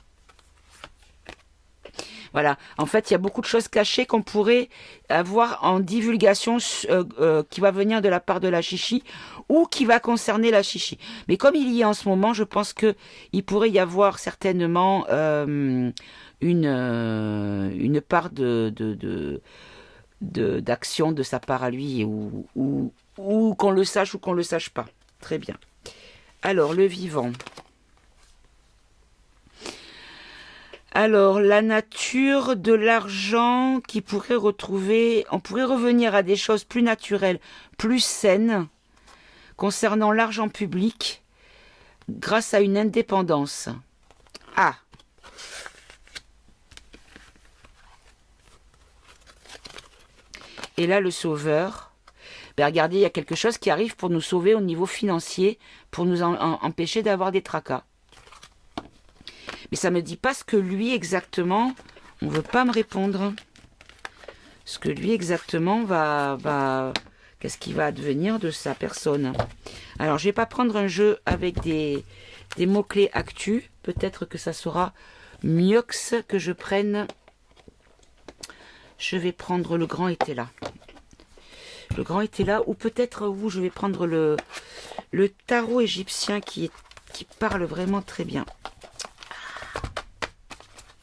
Voilà, en fait, il y a beaucoup de choses cachées qu'on pourrait avoir en divulgation qui va venir de la part de la chichi ou qui va concerner la chichi. Mais comme il y est en ce moment, je pense que il pourrait y avoir certainement une part d'action de sa part à lui ou qu'on le sache ou qu'on le sache pas. Très bien. Alors, le vivant. Alors, la nature de l'argent on pourrait revenir à des choses plus naturelles, plus saines, concernant l'argent public, grâce à une indépendance. Ah! Et là, le sauveur, ben regardez, il y a quelque chose qui arrive pour nous sauver au niveau financier, pour nous empêcher d'avoir des tracas. Mais ça me dit pas ce que lui exactement, on veut pas me répondre. Ce que lui exactement qu'est-ce qui va advenir de sa personne. Alors je vais pas prendre un jeu avec des mots-clés actu. Peut-être que ça sera mieux que je prenne. Je vais prendre le grand était là. Le grand était là, ou peut-être où je vais prendre le tarot égyptien qui parle vraiment très bien.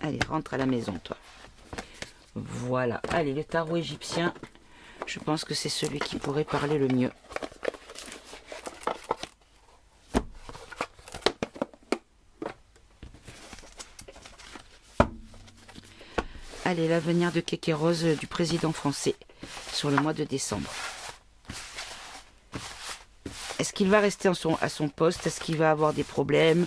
Allez, rentre à la maison, toi. Voilà. Allez, le tarot égyptien, je pense que c'est celui qui pourrait parler le mieux. Allez, l'avenir de Kékéros du président français sur le mois de décembre. Est-ce qu'il va rester à son poste? Est-ce qu'il va avoir des problèmes?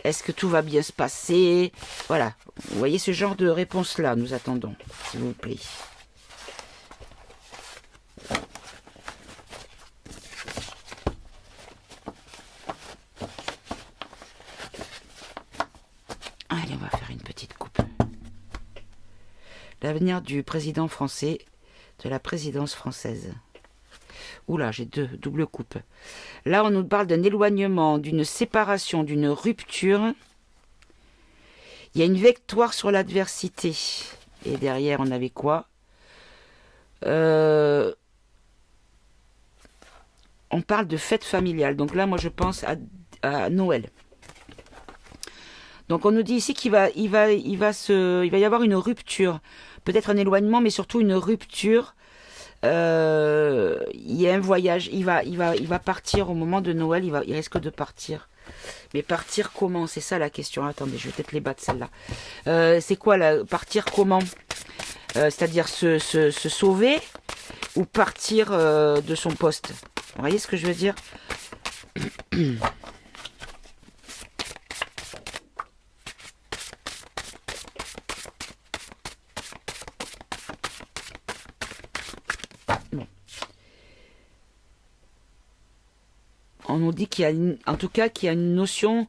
Est-ce que tout va bien se passer? Voilà. Vous voyez ce genre de réponse-là, nous attendons, s'il vous plaît. Allez, on va faire une petite coupe. L'avenir du président français, de la présidence française. Oula, j'ai deux doubles coupes. Là, on nous parle d'un éloignement, d'une séparation, d'une rupture. Il y a une victoire sur l'adversité. Et derrière, on avait quoi? On parle de fête familiale. Donc là, moi, je pense à Noël. Donc, on nous dit ici qu'il il va y avoir une rupture. Peut-être un éloignement, mais surtout une rupture. Il y a un voyage. Il va partir au moment de Noël. Il risque de partir. Mais partir comment? C'est ça la question. Attendez, je vais peut-être les battre celle-là. C'est quoi là? Partir comment? C'est-à-dire se sauver ou partir de son poste? Vous voyez ce que je veux dire? Bon. On nous dit qu'il y a en tout cas qu'il y a une notion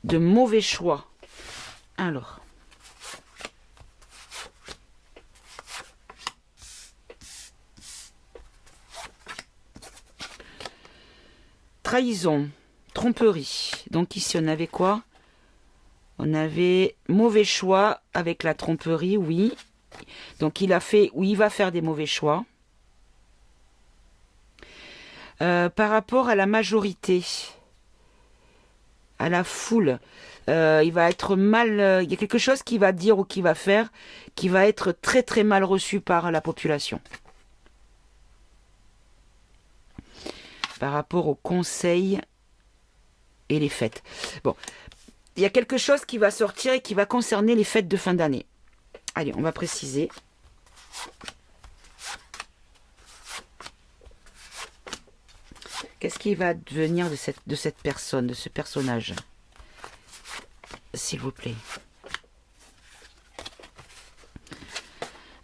de mauvais choix. Alors. Trahison, tromperie. Donc ici on avait quoi? On avait mauvais choix avec la tromperie, oui. Donc il va faire des mauvais choix. Par rapport à la majorité, à la foule, il va être mal. Il y a quelque chose qu'il va dire ou qu'il va faire qui va être très très mal reçu par la population. Par rapport aux conseils et les fêtes. Bon, il y a quelque chose qui va sortir et qui va concerner les fêtes de fin d'année. Allez, on va préciser. Qu'est-ce qui va devenir de cette personne, de ce personnage? S'il vous plaît.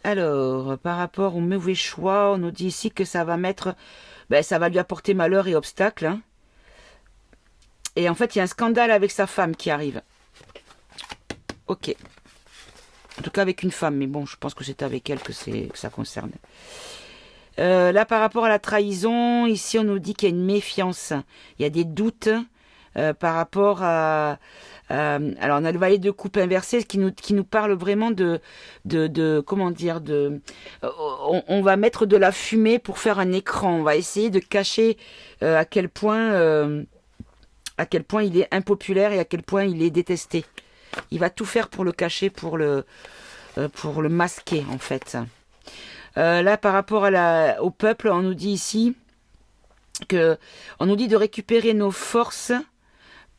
Alors, par rapport au mauvais choix, on nous dit ici que ça va mettre... ça va lui apporter malheur et obstacle. Hein. Et en fait, il y a un scandale avec sa femme qui arrive. Ok. En tout cas, avec une femme. Mais bon, je pense que c'est avec elle que ça concerne. Là, par rapport à la trahison, ici, on nous dit qu'il y a une méfiance. Il y a des doutes par rapport à... alors, on a le valet de coupe inversé qui nous parle vraiment de comment dire, on va mettre de la fumée pour faire un écran. On va essayer de cacher à quel point il est impopulaire et à quel point il est détesté. Il va tout faire pour le cacher, pour le masquer, en fait. Là, par rapport au peuple, on nous dit ici on nous dit de récupérer nos forces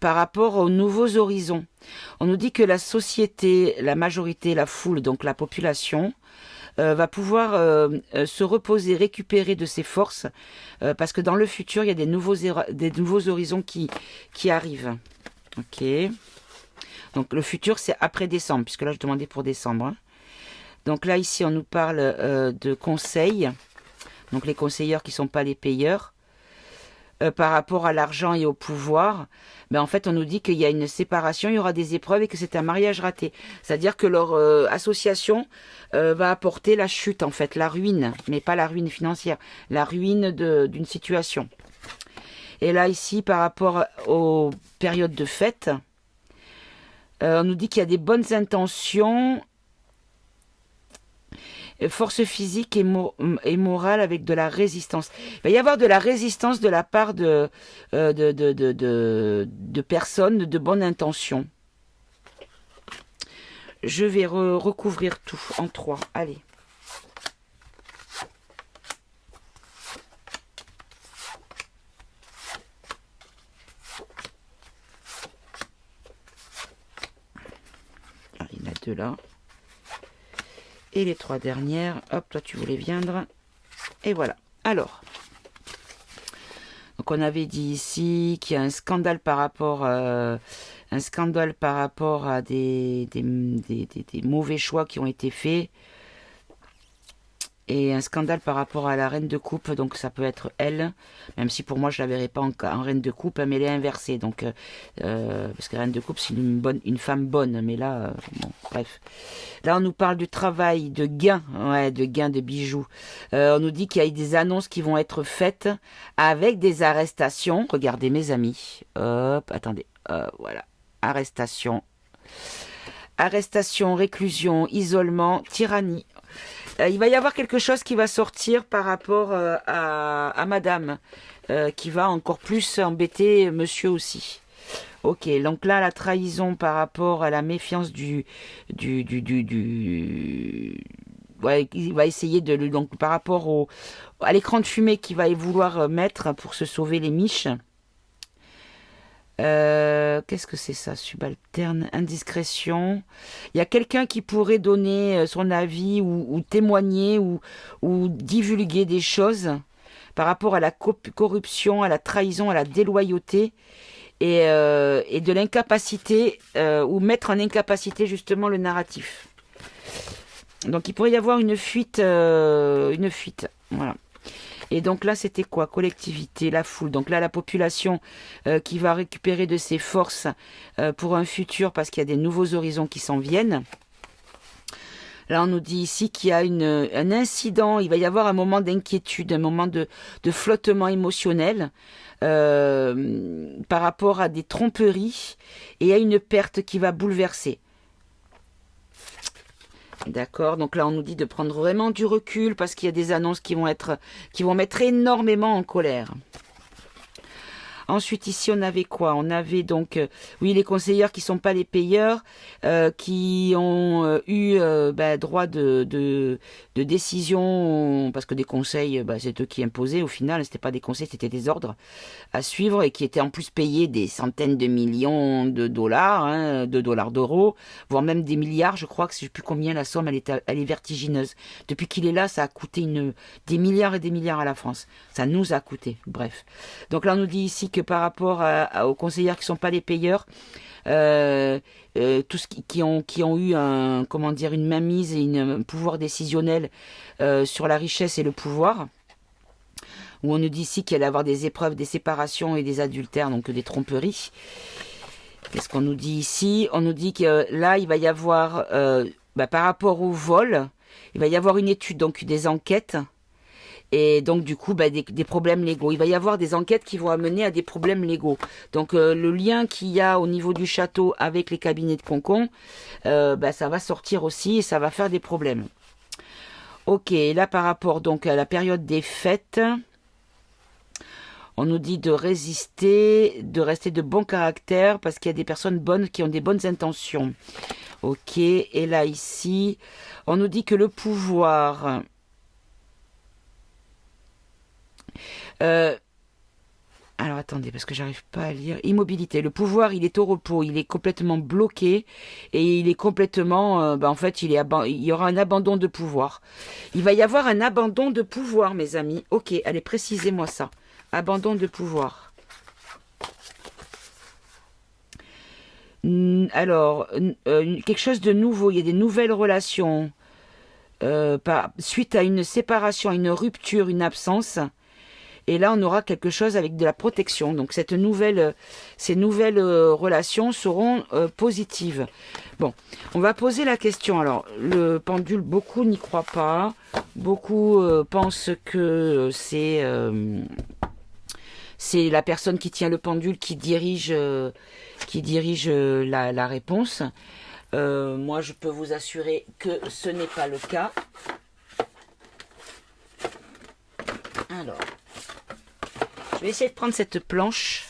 par rapport aux nouveaux horizons. On nous dit que la société, la majorité, la foule, donc la population, va pouvoir se reposer, récupérer de ses forces, parce que dans le futur, il y a des nouveaux horizons qui arrivent. Ok. Donc le futur, c'est après décembre, puisque là, je demandais pour décembre. Hein. Donc là, ici, on nous parle de conseils. Donc les conseilleurs qui ne sont pas les payeurs. par rapport à l'argent et au pouvoir, ben en fait on nous dit qu'il y a une séparation, il y aura des épreuves et que c'est un mariage raté. C'est-à-dire que leur association va apporter la chute en fait, la ruine, mais pas la ruine financière, la ruine d'une situation. Et là ici par rapport aux périodes de fête, on nous dit qu'il y a des bonnes intentions, force physique et morale avec de la résistance. Il va y avoir de la résistance de la part de personnes de bonne intention. Je vais recouvrir tout en 3. Allez. Ah, il y en a 2 là. Et les 3 dernières, hop, toi tu voulais viendre. Et voilà. Alors, donc on avait dit ici qu'il y a un scandale par rapport, à des mauvais choix qui ont été faits. Et un scandale par rapport à la reine de coupe, donc ça peut être elle, même si pour moi je la verrais pas en reine de coupe, mais elle est inversée, donc parce que reine de coupe c'est une femme bonne, mais là, bon, bref. Là on nous parle du travail, de gains, ouais, de gains de bijoux. On nous dit qu'il y a des annonces qui vont être faites avec des arrestations. Regardez mes amis, hop, attendez, voilà, arrestation, réclusion, isolement, tyrannie. Il va y avoir quelque chose qui va sortir par rapport à madame, qui va encore plus embêter monsieur aussi. Ok, donc là, la trahison par rapport à la méfiance ouais, il va essayer donc par rapport à l'écran de fumée qu'il va vouloir mettre pour se sauver les miches. Qu'est-ce que c'est ça? Subalterne, indiscrétion. Il y a quelqu'un qui pourrait donner son avis ou témoigner ou divulguer des choses par rapport à la corruption, à la trahison, à la déloyauté et de l'incapacité ou mettre en incapacité justement le narratif. Donc il pourrait y avoir une fuite. Voilà. Et donc là, c'était quoi? Collectivité, la foule. Donc là, la population qui va récupérer de ses forces pour un futur parce qu'il y a des nouveaux horizons qui s'en viennent. Là, on nous dit ici qu'il y a un incident, il va y avoir un moment d'inquiétude, un moment de flottement émotionnel par rapport à des tromperies et à une perte qui va bouleverser. D'accord, donc là on nous dit de prendre vraiment du recul parce qu'il y a des annonces qui vont mettre énormément en colère. Ensuite, ici, on avait quoi? On avait donc, oui, les conseillers qui sont pas les payeurs, qui ont eu droit de décision, parce que des conseils, c'est eux qui imposaient. Au final, c'était pas des conseils, c'était des ordres à suivre et qui étaient en plus payés des centaines de millions de dollars, d'euros, voire même des milliards. Je crois que je sais plus combien la somme, elle est vertigineuse. Depuis qu'il est là, ça a coûté des milliards et des milliards à la France. Ça nous a coûté. Bref. Donc là, on nous dit ici que par rapport aux conseillers qui sont pas les payeurs, tous qui ont eu une mainmise et un pouvoir décisionnel sur la richesse et le pouvoir, où on nous dit ici qu'il allait y avoir des épreuves, des séparations et des adultères, donc des tromperies. Qu'est-ce qu'on nous dit ici? On nous dit que là, il va y avoir, par rapport au vol, il va y avoir une étude, donc des enquêtes. Et donc du coup des problèmes légaux. Il va y avoir des enquêtes qui vont amener à des problèmes légaux. Donc le lien qu'il y a au niveau du château avec les cabinets de Concon, ça va sortir aussi et ça va faire des problèmes. Ok, là par rapport donc à la période des fêtes, on nous dit de résister, de rester de bon caractère parce qu'il y a des personnes bonnes qui ont des bonnes intentions. Ok, et là ici, on nous dit que le pouvoir... alors attendez, parce que j'arrive pas à lire. Immobilité. Le pouvoir, il est au repos, il est complètement bloqué et il est complètement, en fait, il y aura un abandon de pouvoir. Il va y avoir un abandon de pouvoir, mes amis. Ok, allez, précisez-moi ça. Abandon de pouvoir. Alors, quelque chose de nouveau. Il y a des nouvelles relations suite à une séparation, une rupture, une absence. Et là, on aura quelque chose avec de la protection. Donc, ces nouvelles relations seront positives. Bon, on va poser la question. Alors, le pendule, beaucoup n'y croient pas. Beaucoup pensent que c'est la personne qui tient le pendule qui dirige la réponse. Moi, je peux vous assurer que ce n'est pas le cas. Alors, je vais essayer de prendre cette planche.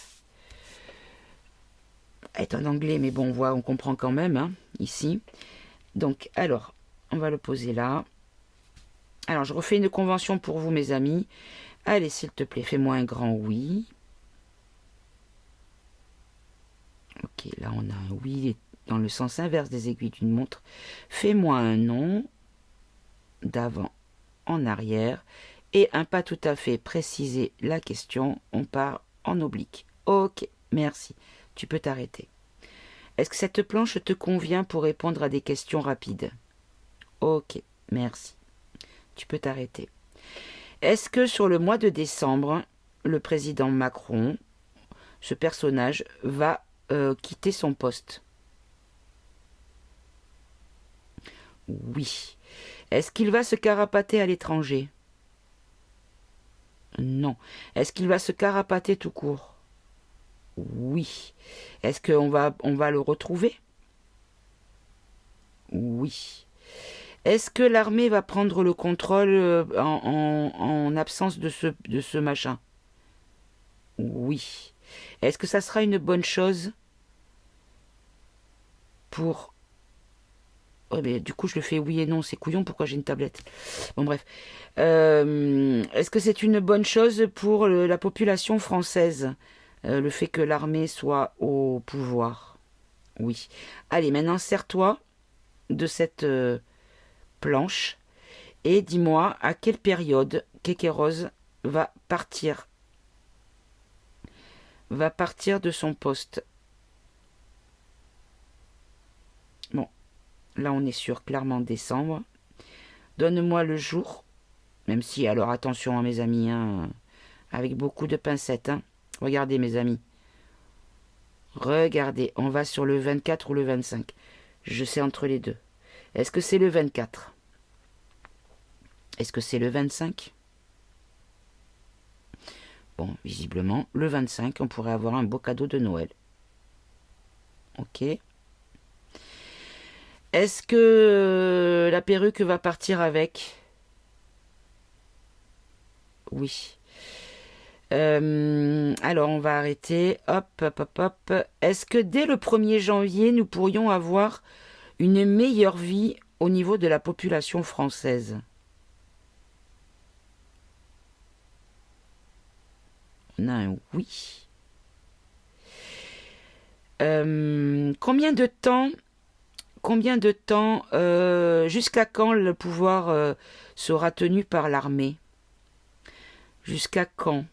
Elle est en anglais, mais bon, on comprend quand même, hein, ici. Donc, alors, on va le poser là. Alors, je refais une convention pour vous, mes amis. Allez, s'il te plaît, fais-moi un grand oui. Ok, là, on a un oui dans le sens inverse des aiguilles d'une montre. Fais-moi un non d'avant en arrière. Et un pas tout à fait préciser la question, on part en oblique. Ok, merci. Tu peux t'arrêter. Est-ce que cette planche te convient pour répondre à des questions rapides? Ok, merci. Tu peux t'arrêter. Est-ce que sur le mois de décembre, le président Macron, ce personnage, va quitter son poste? Oui. Est-ce qu'il va se carapater à l'étranger? Non. Est-ce qu'il va se carapater tout court? Oui. Est-ce qu'on va le retrouver? Oui. Est-ce que l'armée va prendre le contrôle en absence de ce machin? Oui. Est-ce que ça sera une bonne chose pour... Oh, mais du coup, je le fais oui et non, c'est couillon, pourquoi j'ai une tablette? Bon, bref. Est-ce que c'est une bonne chose pour la population française, le fait que l'armée soit au pouvoir? Oui. Allez, maintenant, sers-toi de cette planche et dis-moi à quelle période Kékéros va partir de son poste. Bon, là on est sur clairement décembre. Donne-moi le jour, même si, alors attention mes amis, hein, avec beaucoup de pincettes. Hein. Regardez mes amis. Regardez, on va sur le 24 ou le 25. Je sais entre les deux. Est-ce que c'est le 24? Est-ce que c'est le 25? Bon, visiblement, le 25, on pourrait avoir un beau cadeau de Noël. Ok. Est-ce que la perruque va partir avec? Oui. Alors, on va arrêter. Hop, hop, hop, hop. Est-ce que dès le 1er janvier, nous pourrions avoir une meilleure vie au niveau de la population française? On a un oui. Combien de temps, jusqu'à quand le pouvoir sera tenu par l'armée? Jusqu'à quand?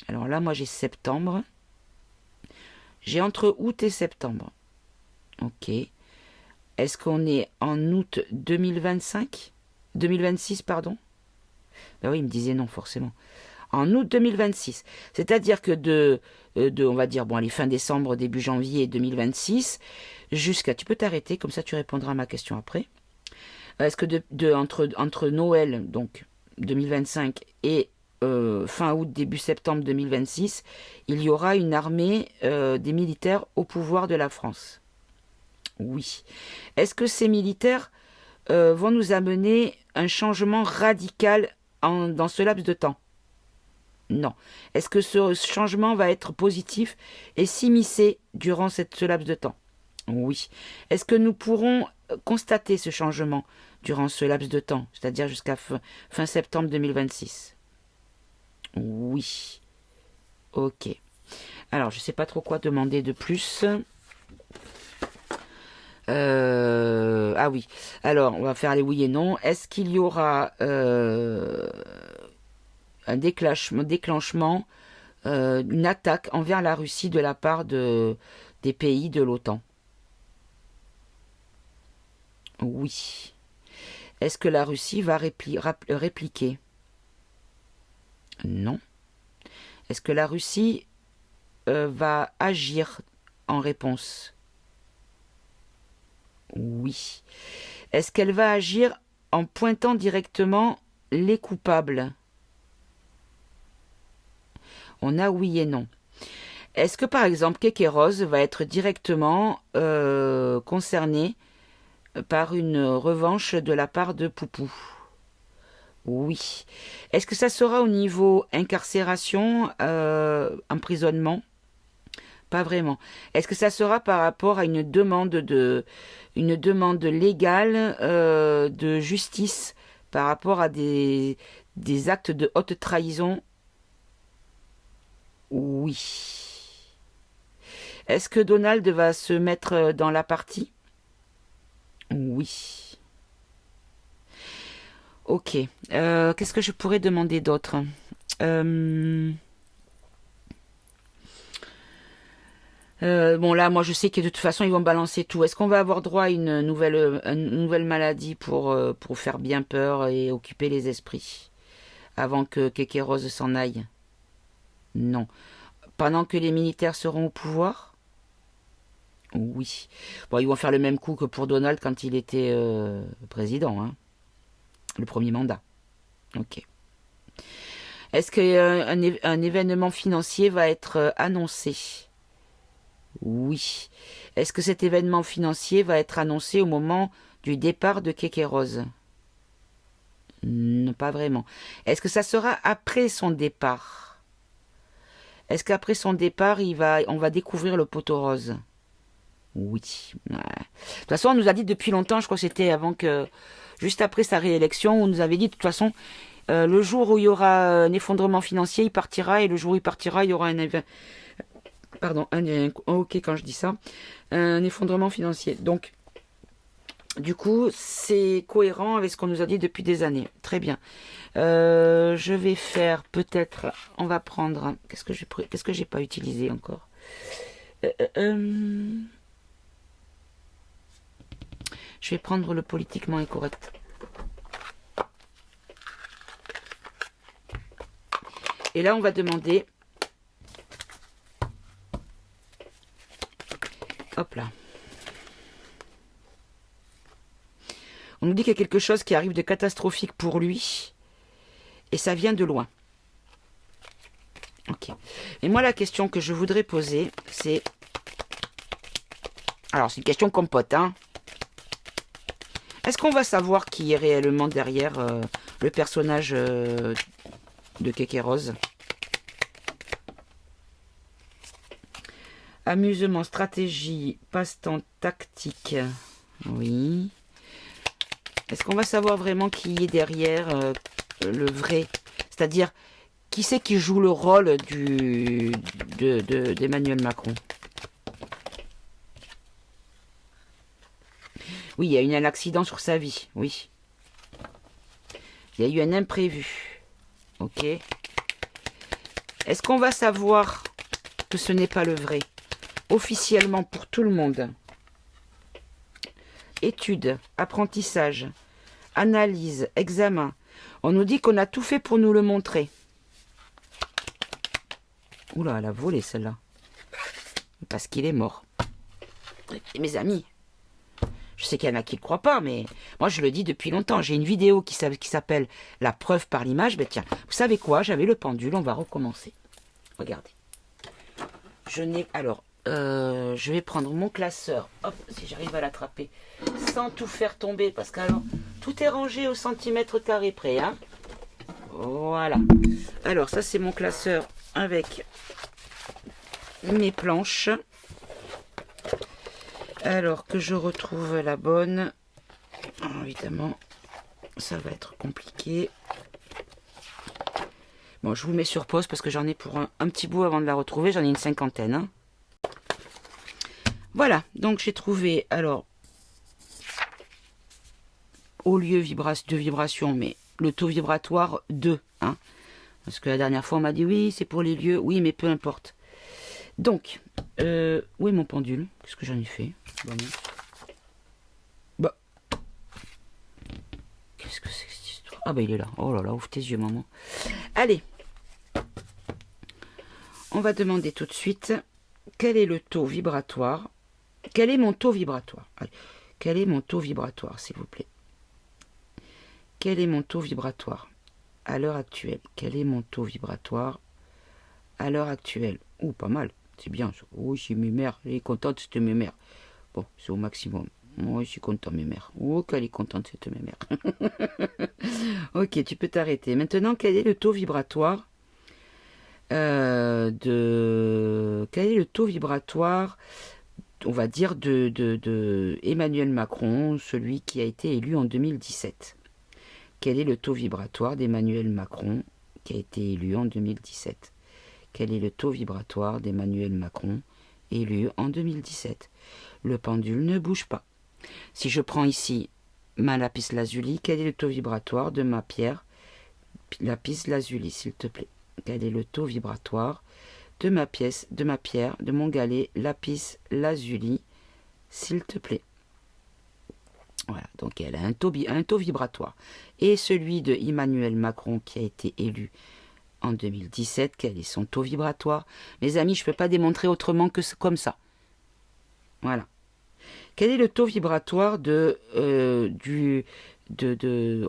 Alors là, moi j'ai septembre. J'ai entre août et septembre. Ok. Est-ce qu'on est en août 2025? 2026, pardon? Ben oui, il me disait non, forcément. En août 2026. C'est-à-dire que on va dire, bon, allez, fin décembre, début janvier 2026, jusqu'à... Tu peux t'arrêter, comme ça tu répondras à ma question après. Est-ce que entre Noël, donc 2025, et fin août, début septembre 2026, il y aura une armée des militaires au pouvoir de la France? Oui. Est-ce que ces militaires vont nous amener un changement radical dans ce laps de temps? Non. Est-ce que ce changement va être positif et s'immiscer durant ce laps de temps? Oui. Est-ce que nous pourrons constater ce changement durant ce laps de temps, c'est-à-dire jusqu'à fin septembre 2026? Oui. Ok. Alors, je ne sais pas trop quoi demander de plus. Ah oui. Alors, on va faire les oui et non. Est-ce qu'il y aura un déclenchement, une attaque envers la Russie de la part des pays de l'OTAN? Oui. Est-ce que la Russie va répliquer? Non. Est-ce que la Russie va agir en réponse? Oui. Est-ce qu'elle va agir en pointant directement les coupables? On a oui et non. Est-ce que par exemple Kékéros va être directement concerné par une revanche de la part de Poupou? Oui. Est-ce que ça sera au niveau incarcération, emprisonnement? Pas vraiment. Est-ce que ça sera par rapport à une demande légale de justice par rapport à des actes de haute trahison? Oui. Est-ce que Donald va se mettre dans la partie? Oui. Ok. Qu'est-ce que je pourrais demander d'autre? Bon là, moi je sais que de toute façon ils vont balancer tout. Est-ce qu'on va avoir droit à une nouvelle maladie pour faire bien peur et occuper les esprits avant que Kékéros s'en aille? Non. Pendant que les militaires seront au pouvoir? Oui. Bon, ils vont faire le même coup que pour Donald quand il était président, hein. Le premier mandat. Ok. Est-ce qu'un événement financier va être annoncé? Oui. Est-ce que cet événement financier va être annoncé au moment du départ de Kékéros? Non, pas vraiment. Est-ce que ça sera après son départ? Est-ce qu'après son départ, on va découvrir le poteau rose? Oui. Ouais. De toute façon, on nous a dit depuis longtemps, je crois que c'était juste après sa réélection, on nous avait dit de toute façon, le jour où il y aura un effondrement financier, il partira, et le jour où il partira, il y aura ok quand je dis ça, un effondrement financier. Donc, du coup, c'est cohérent avec ce qu'on nous a dit depuis des années. Très bien. Je vais faire peut-être, on va prendre, qu'est-ce que j'ai pas utilisé encore? Je vais prendre le politiquement incorrect. Et là, on va demander... Hop là. On nous dit qu'il y a quelque chose qui arrive de catastrophique pour lui. Et ça vient de loin. Ok. Et moi, la question que je voudrais poser, c'est... Alors, c'est une question compote, hein. Est-ce qu'on va savoir qui est réellement derrière le personnage de Kékéros? Amusement, stratégie, passe-temps, tactique. Oui. Est-ce qu'on va savoir vraiment qui est derrière le vrai? C'est-à-dire, qui c'est qui joue le rôle d'Emmanuel Macron? Oui, il y a eu un accident sur sa vie, oui. Il y a eu un imprévu. Ok. Est-ce qu'on va savoir que ce n'est pas le vrai? Officiellement pour tout le monde. Études, apprentissage, analyse, examen. On nous dit qu'on a tout fait pour nous le montrer. Oula, elle a volé celle-là. Parce qu'il est mort. Et mes amis, je sais qu'il y en a qui ne croient pas, mais moi je le dis depuis longtemps. J'ai une vidéo qui s'appelle La preuve par l'image. Ben tiens, vous savez quoi? J'avais le pendule, on va recommencer. Regardez. Je vais prendre mon classeur. Hop, si j'arrive à l'attraper. Sans tout faire tomber, parce qu'alors, tout est rangé au centimètre carré près, hein. Voilà. Alors, ça c'est mon classeur avec mes planches. Alors que je retrouve la bonne. Alors, évidemment, ça va être compliqué. Bon, je vous mets sur pause parce que j'en ai pour un petit bout avant de la retrouver. J'en ai une cinquantaine. Hein. Voilà, donc j'ai trouvé, alors, au lieu de vibration, mais le taux vibratoire 2. Hein, parce que la dernière fois, on m'a dit, oui, c'est pour les lieux. Oui, mais peu importe. Donc, où est mon pendule? Qu'est-ce que j'en ai fait? Bon. Bah. Ah bah il est là. Oh là là, ouvre tes yeux, maman. Allez. On va demander tout de suite quel est le taux vibratoire. Quel est mon taux vibratoire? Allez. Quel est mon taux vibratoire, s'il vous plaît? Quel est mon taux vibratoire à l'heure actuelle? Quel est mon taux vibratoire à l'heure actuelle? Oh, pas mal. C'est bien. Oui, c'est mes mères. Elle est contente, c'était mes mères. Bon, c'est au maximum. Moi, je suis content, mes mères. Oh, qu'elle est contente, cette mes mères. Ok, tu peux t'arrêter. Maintenant, quel est le taux vibratoire quel est le taux vibratoire, on va dire, de Emmanuel Macron, celui qui a été élu en 2017? Quel est le taux vibratoire d'Emmanuel Macron qui a été élu en 2017? Quel est le taux vibratoire d'Emmanuel Macron élu en 2017? Le pendule ne bouge pas. Si je prends ici ma lapis lazuli, quel est le taux vibratoire de ma pierre lapis lazuli, s'il te plaît? Quel est le taux vibratoire de ma pièce, de ma pierre, de mon galet lapis lazuli, s'il te plaît? Voilà, donc elle a un taux vibratoire. Et celui de Emmanuel Macron qui a été élu en 2017, quel est son taux vibratoire? Mes amis, je ne peux pas démontrer autrement que comme ça. Voilà. Quel est le taux vibratoire on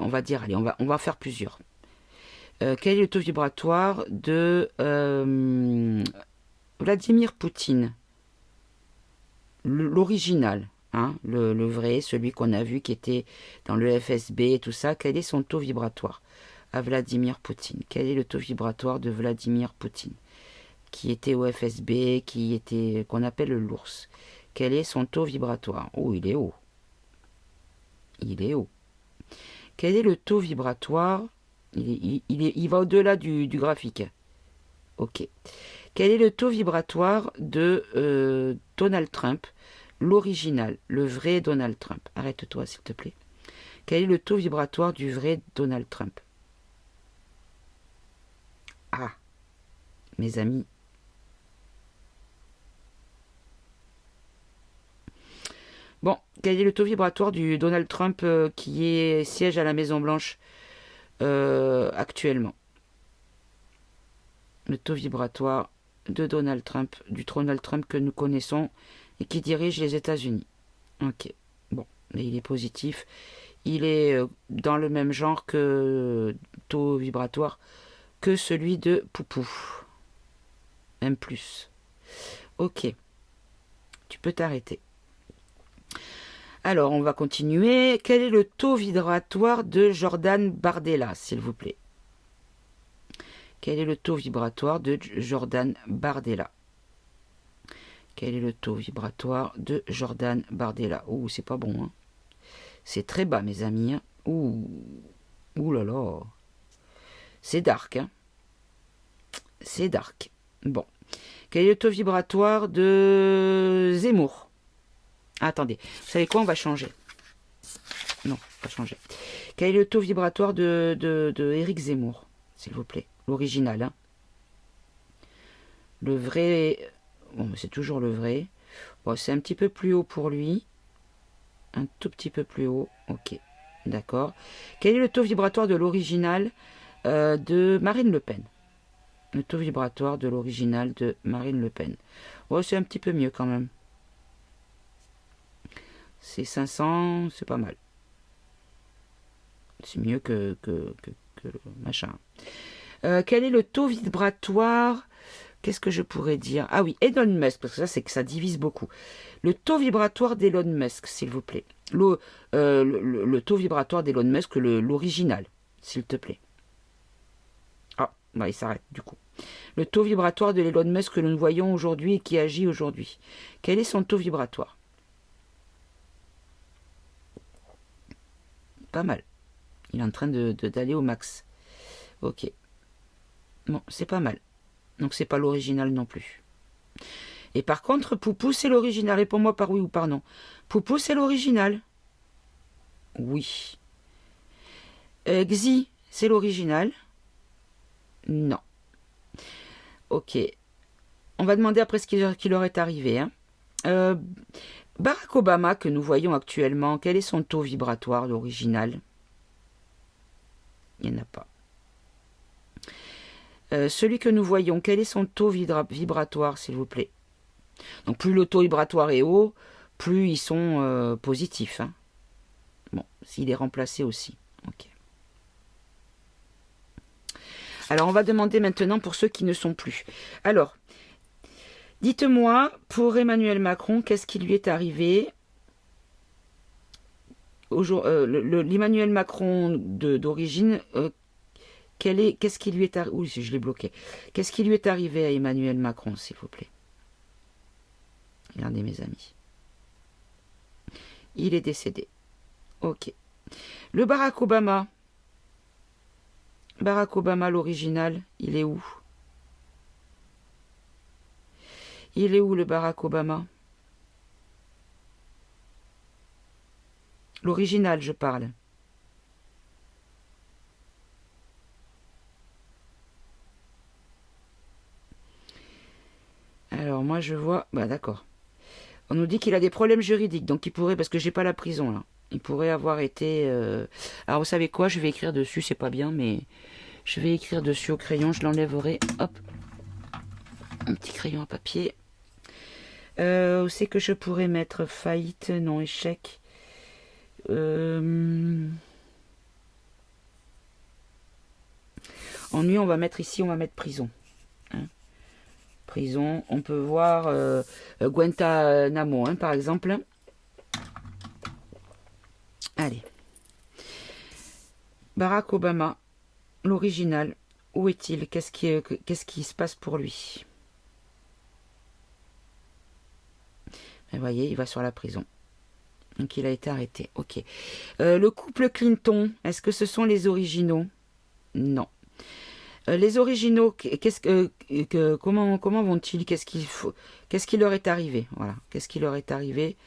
va dire, allez, on va faire plusieurs. Quel est le taux vibratoire de Vladimir Poutine? L'original, hein, le vrai, celui qu'on a vu qui était dans le FSB et tout ça. Quel est son taux vibratoire à Vladimir Poutine? Quel est le taux vibratoire de Vladimir Poutine qui était au FSB, qu'on appelle l'ours? Quel est son taux vibratoire? Oh, il est haut. Il est haut. Quel est le taux vibratoire? Il va au-delà du graphique. Ok. Quel est le taux vibratoire de Donald Trump, l'original, le vrai Donald Trump? Arrête-toi, s'il te plaît. Quel est le taux vibratoire du vrai Donald Trump? Ah, mes amis. Bon, quel est le taux vibratoire du Donald Trump qui siège à la Maison-Blanche actuellement? Le taux vibratoire de Donald Trump, du Donald Trump que nous connaissons et qui dirige les États-Unis. Ok, bon, mais il est positif. Il est dans le même genre que taux vibratoire que celui de Poupou. M+. Ok, tu peux t'arrêter. Alors, on va continuer. Quel est le taux vibratoire de Jordan Bardella, s'il vous plaît? Quel est le taux vibratoire de Jordan Bardella? Quel est le taux vibratoire de Jordan Bardella? Ouh, c'est pas bon, hein. C'est très bas, mes amis. Hein. Ouh là là. C'est dark, hein. C'est dark. Bon. Quel est le taux vibratoire de Zemmour? Attendez, vous savez quoi, on va changer. Non, pas changer. Quel est le taux vibratoire de Éric Zemmour, s'il vous plaît? L'original, hein. Le vrai... Bon, c'est toujours le vrai. Bon, c'est un petit peu plus haut pour lui. Un tout petit peu plus haut. Ok, d'accord. Quel est le taux vibratoire de l'original de Marine Le Pen? Le taux vibratoire de l'original de Marine Le Pen. Oh, c'est un petit peu mieux quand même. C'est 500, c'est pas mal. C'est mieux que le machin. Quel est le taux vibratoire? Qu'est-ce que je pourrais dire? Ah oui, Elon Musk, parce que ça, c'est que ça divise beaucoup. Le taux vibratoire d'Elon Musk, s'il vous plaît. Le taux vibratoire d'Elon Musk, l'original, s'il te plaît. Ah, bah il s'arrête du coup. Le taux vibratoire de Elon Musk que nous voyons aujourd'hui et qui agit aujourd'hui. Quel est son taux vibratoire? Pas mal. Il est en train d'aller au max. Ok. Bon, c'est pas mal. Donc c'est pas l'original non plus. Et par contre, Poupou, c'est l'original. Réponds-moi par oui ou par non. Poupou, c'est l'original. Oui. Xi, c'est l'original. Non. Ok. On va demander après ce qui leur est arrivé. Hein. Barack Obama, que nous voyons actuellement, quel est son taux vibratoire, l'original? il n'y en a pas. Celui que nous voyons, quel est son taux vibratoire, s'il vous plaît? Donc plus le taux vibratoire est haut, plus ils sont positifs. Hein. Bon, s'il est remplacé aussi. Ok. Alors on va demander maintenant pour ceux qui ne sont plus. Alors, dites-moi, pour Emmanuel Macron, qu'est-ce qui lui est arrivé? L'Emmanuel Macron d'origine, qu'est-ce qui lui est arrivé? Oui, je l'ai bloqué. Qu'est-ce qui lui est arrivé à Emmanuel Macron, s'il vous plaît? Regardez mes amis. Il est décédé. Ok. Le Barack Obama. Barack Obama, l'original, il est où? Il est où le Barack Obama? L'original, je parle. Alors moi je vois... Bah d'accord. On nous dit qu'il a des problèmes juridiques, donc il pourrait... Parce que j'ai pas la prison là. Il pourrait avoir été... Alors vous savez quoi? Je vais écrire dessus, c'est pas bien, mais... Je vais écrire dessus au crayon, je l'enlèverai. Hop. Un petit crayon à papier. Où c'est que je pourrais mettre faillite? Non, échec. Ennui, on va mettre ici, on va mettre prison. Hein, prison, on peut voir Guantanamo, hein, par exemple. Allez. Barack Obama, l'original, où est-il? Qu'est-ce qui se passe pour lui? Vous voyez, il va sur la prison. Donc il a été arrêté. Ok. Le couple Clinton, est-ce que ce sont les originaux? Non. Les originaux, comment vont-ils? Qu'est-ce qui leur est arrivé? Voilà. Qu'est-ce qui leur est arrivé?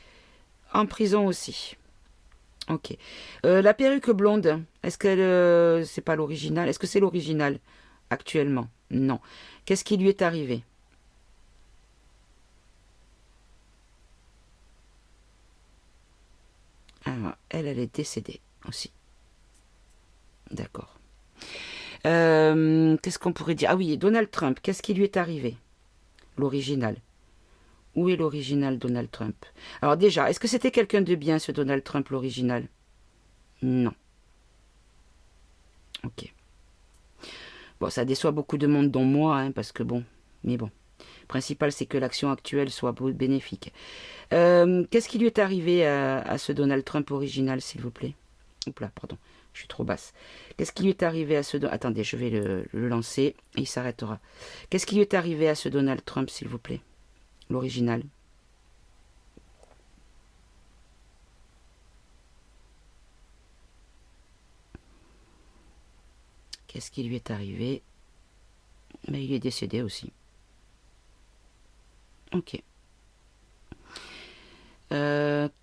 En prison aussi. Ok. La perruque blonde, est-ce qu'elle, c'est pas l'original? Est-ce que c'est l'original actuellement? Non. Qu'est-ce qui lui est arrivé? Alors, elle est décédée aussi. D'accord. Qu'est-ce qu'on pourrait dire? Ah oui, Donald Trump, qu'est-ce qui lui est arrivé? L'original. Où est l'original Donald Trump? Alors déjà, est-ce que c'était quelqu'un de bien ce Donald Trump, l'original? Non. Ok. Bon, ça déçoit beaucoup de monde, dont moi, hein, parce que bon, mais bon. Le principal, c'est que l'action actuelle soit bénéfique. Qu'est-ce qui lui est arrivé à ce Donald Trump original, s'il vous plaît? Oups là, pardon, je suis trop basse. Qu'est-ce qui lui est arrivé à ce... Attendez, je vais le lancer et il s'arrêtera. Qu'est-ce qui lui est arrivé à ce Donald Trump, s'il vous plaît? L'original. Qu'est-ce qui lui est arrivé? Mais il est décédé aussi. Ok.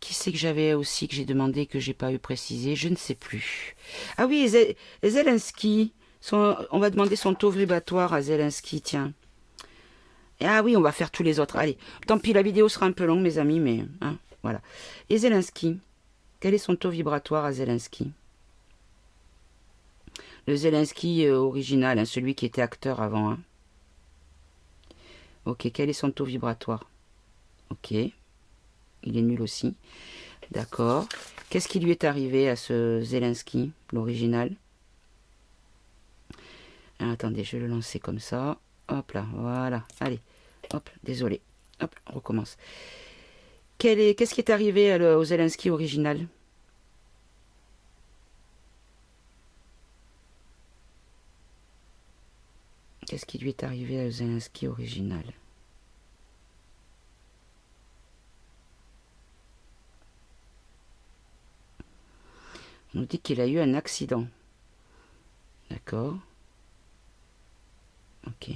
Qui c'est que j'avais aussi, que j'ai demandé, que j'ai pas eu précisé? Je ne sais plus. Ah oui, Zelensky. On va demander son taux vibratoire à Zelensky, tiens. Ah oui, on va faire tous les autres. Allez, tant pis, la vidéo sera un peu longue, mes amis, mais... Hein, voilà. Et Zelensky, quel est son taux vibratoire à Zelensky? Le Zelensky original, hein, celui qui était acteur avant. Hein. Ok, quel est son taux vibratoire? Ok. Il est nul aussi. D'accord. Qu'est-ce qui lui est arrivé à ce Zelensky, l'original? Attendez, je vais le lancer comme ça. Hop là, voilà. Allez, hop, désolé. Hop, on recommence. Qu'est-ce qui est arrivé au Zelensky original? Qu'est-ce qui lui est arrivé à Zelensky original? On nous dit qu'il a eu un accident. D'accord. Ok.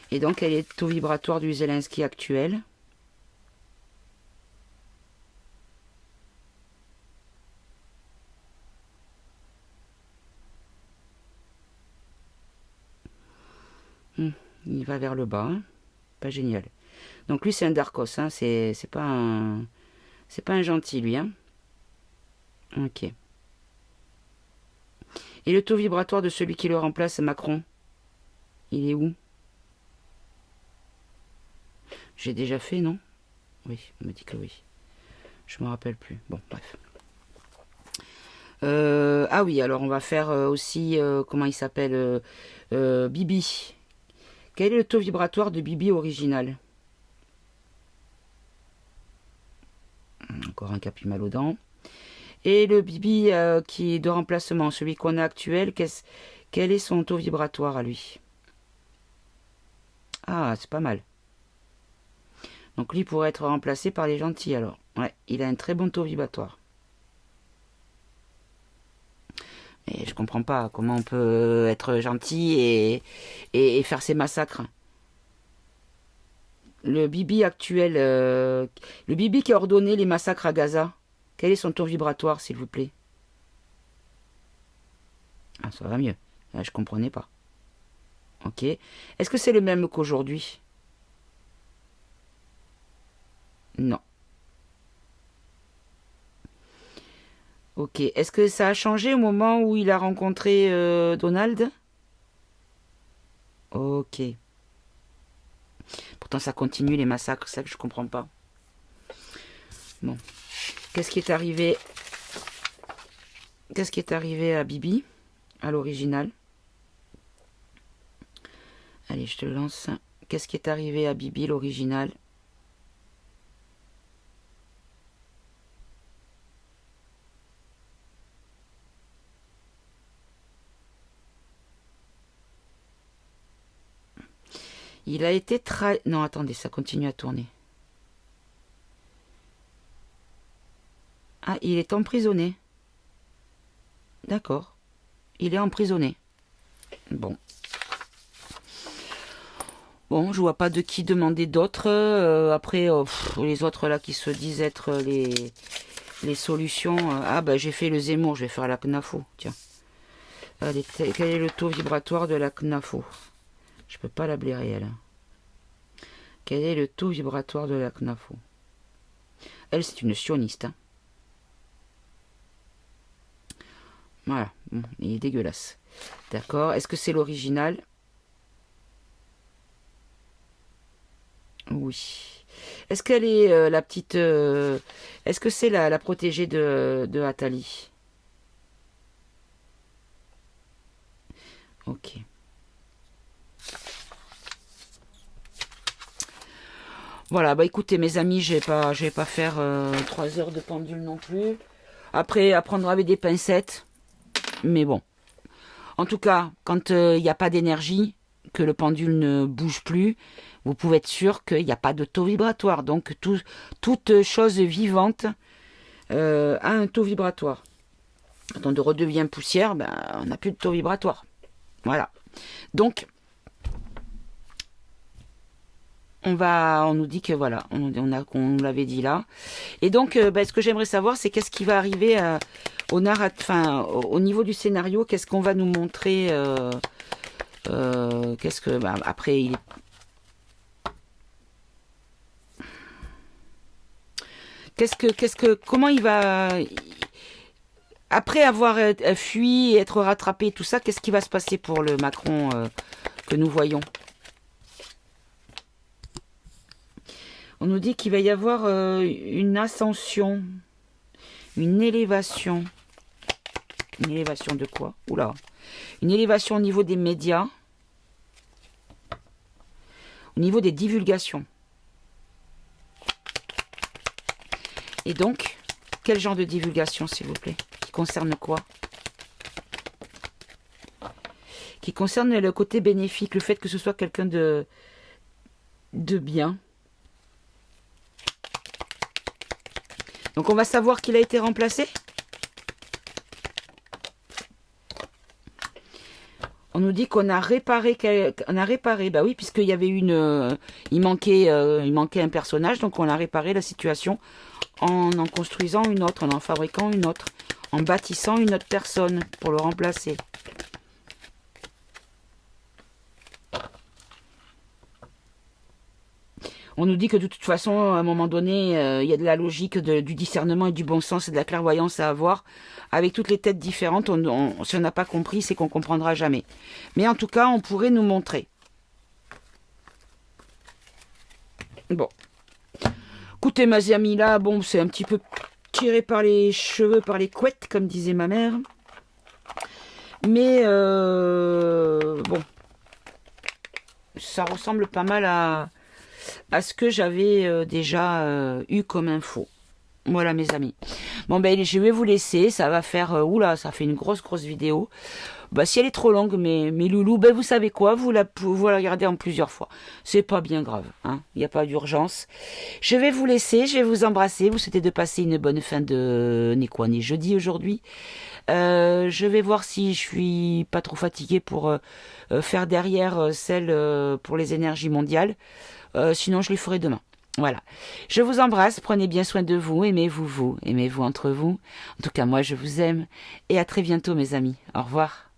Et donc, quel est le taux vibratoire du Zelensky actuel? Il va vers le bas. Hein. Pas génial. Donc lui, c'est un Darkos. Hein. C'est pas un gentil, lui. Hein. Ok. Et le taux vibratoire de celui qui le remplace, Macron, il est où? J'ai déjà fait, non? Oui, on me dit que oui. Je me rappelle plus. Bon, bref. Ah oui, alors on va faire aussi, comment il s'appelle, Bibi. Quel est le taux vibratoire de Bibi original? Encore un capi mal aux dents. Et le Bibi qui est de remplacement, celui qu'on a actuel, quel est son taux vibratoire à lui? Ah, c'est pas mal. Donc lui pourrait être remplacé par les gentils alors. Ouais, il a un très bon taux vibratoire. Et je comprends pas comment on peut être gentil et faire ces massacres. Le Bibi actuel, le Bibi qui a ordonné les massacres à Gaza, quel est son taux vibratoire, s'il vous plaît? Ah, ça va mieux. Là, je comprenais pas. Ok. Est-ce que c'est le même qu'aujourd'hui? Non. Ok. Est-ce que ça a changé au moment où il a rencontré Donald? Ok. Pourtant, ça continue les massacres, c'est ça que je comprends pas. Bon. Qu'est-ce qui est arrivé? Qu'est-ce qui est arrivé à Bibi, à l'original? Allez, je te lance. Qu'est-ce qui est arrivé à Bibi, l'original? Il a été Non, attendez, ça continue à tourner. Ah, il est emprisonné. D'accord. Il est emprisonné. Bon. Bon, je vois pas de qui demander d'autres. Après, les autres là qui se disent être les solutions. Ah, bah j'ai fait le Zemmour, je vais faire la CNAFO. Tiens. Allez, quel est le taux vibratoire de la CNAFO? Je peux pas la blairer, elle. Quel est le taux vibratoire de la CNAFO? Elle, c'est une sioniste. Hein. Voilà, bon, il est dégueulasse. D'accord, est-ce que c'est l'original? Oui. Est-ce qu'elle est la petite... Est-ce que c'est la protégée de Atali? Ok. Voilà, bah écoutez mes amis, je vais pas faire 3 heures de pendule non plus. Après, à prendre avec des pincettes. Mais bon. En tout cas, quand il n'y a pas d'énergie, que le pendule ne bouge plus, vous pouvez être sûr qu'il n'y a pas de taux vibratoire. Donc toute chose vivante a un taux vibratoire. Quand on redevient poussière, ben, on n'a plus de taux vibratoire. Voilà. Donc, on nous dit que voilà, on l'avait dit là. Et donc, ce que j'aimerais savoir, c'est qu'est-ce qui va arriver au niveau du scénario, qu'est-ce qu'on va nous montrer qu'est-ce que après comment il va après avoir fui et être rattrapé tout ça, qu'est-ce qui va se passer pour le Macron que nous voyons? On nous dit qu'il va y avoir une ascension, une élévation. Une élévation de quoi? Oula. Une élévation au niveau des médias, au niveau des divulgations. Et donc, quel genre de divulgation, s'il vous plaît? Qui concerne quoi? Qui concerne le côté bénéfique, le fait que ce soit quelqu'un de bien. Donc on va savoir qu'il a été remplacé. On nous dit qu'on a réparé, bah oui, puisqu'il y avait il manquait un personnage, donc on a réparé la situation en construisant une autre, en fabriquant une autre, en bâtissant une autre personne pour le remplacer. On nous dit que de toute façon, à un moment donné, il y a de la logique, du discernement et du bon sens et de la clairvoyance à avoir. Avec toutes les têtes différentes, si on n'a pas compris, c'est qu'on comprendra jamais. Mais en tout cas, on pourrait nous montrer. Bon. Écoutez, mes amis, là, bon, c'est un petit peu tiré par les cheveux, par les couettes, comme disait ma mère. Mais, bon. Ça ressemble pas mal à ce que j'avais déjà eu comme info. Voilà, mes amis. Bon, ben, je vais vous laisser. Ça va faire... oula, ça fait une grosse vidéo. Bah, si elle est trop longue, mes loulous, ben, vous savez quoi, vous la regardez en plusieurs fois. C'est pas bien grave, hein. Il n'y a pas d'urgence. Je vais vous laisser, je vais vous embrasser. Vous souhaitez de passer une bonne fin de... ni jeudi aujourd'hui. Je vais voir si je suis pas trop fatiguée pour faire derrière celle pour les énergies mondiales. Sinon, je les ferai demain. Voilà. Je vous embrasse, prenez bien soin de vous, aimez-vous entre vous. En tout cas, moi, je vous aime. Et à très bientôt, mes amis. Au revoir.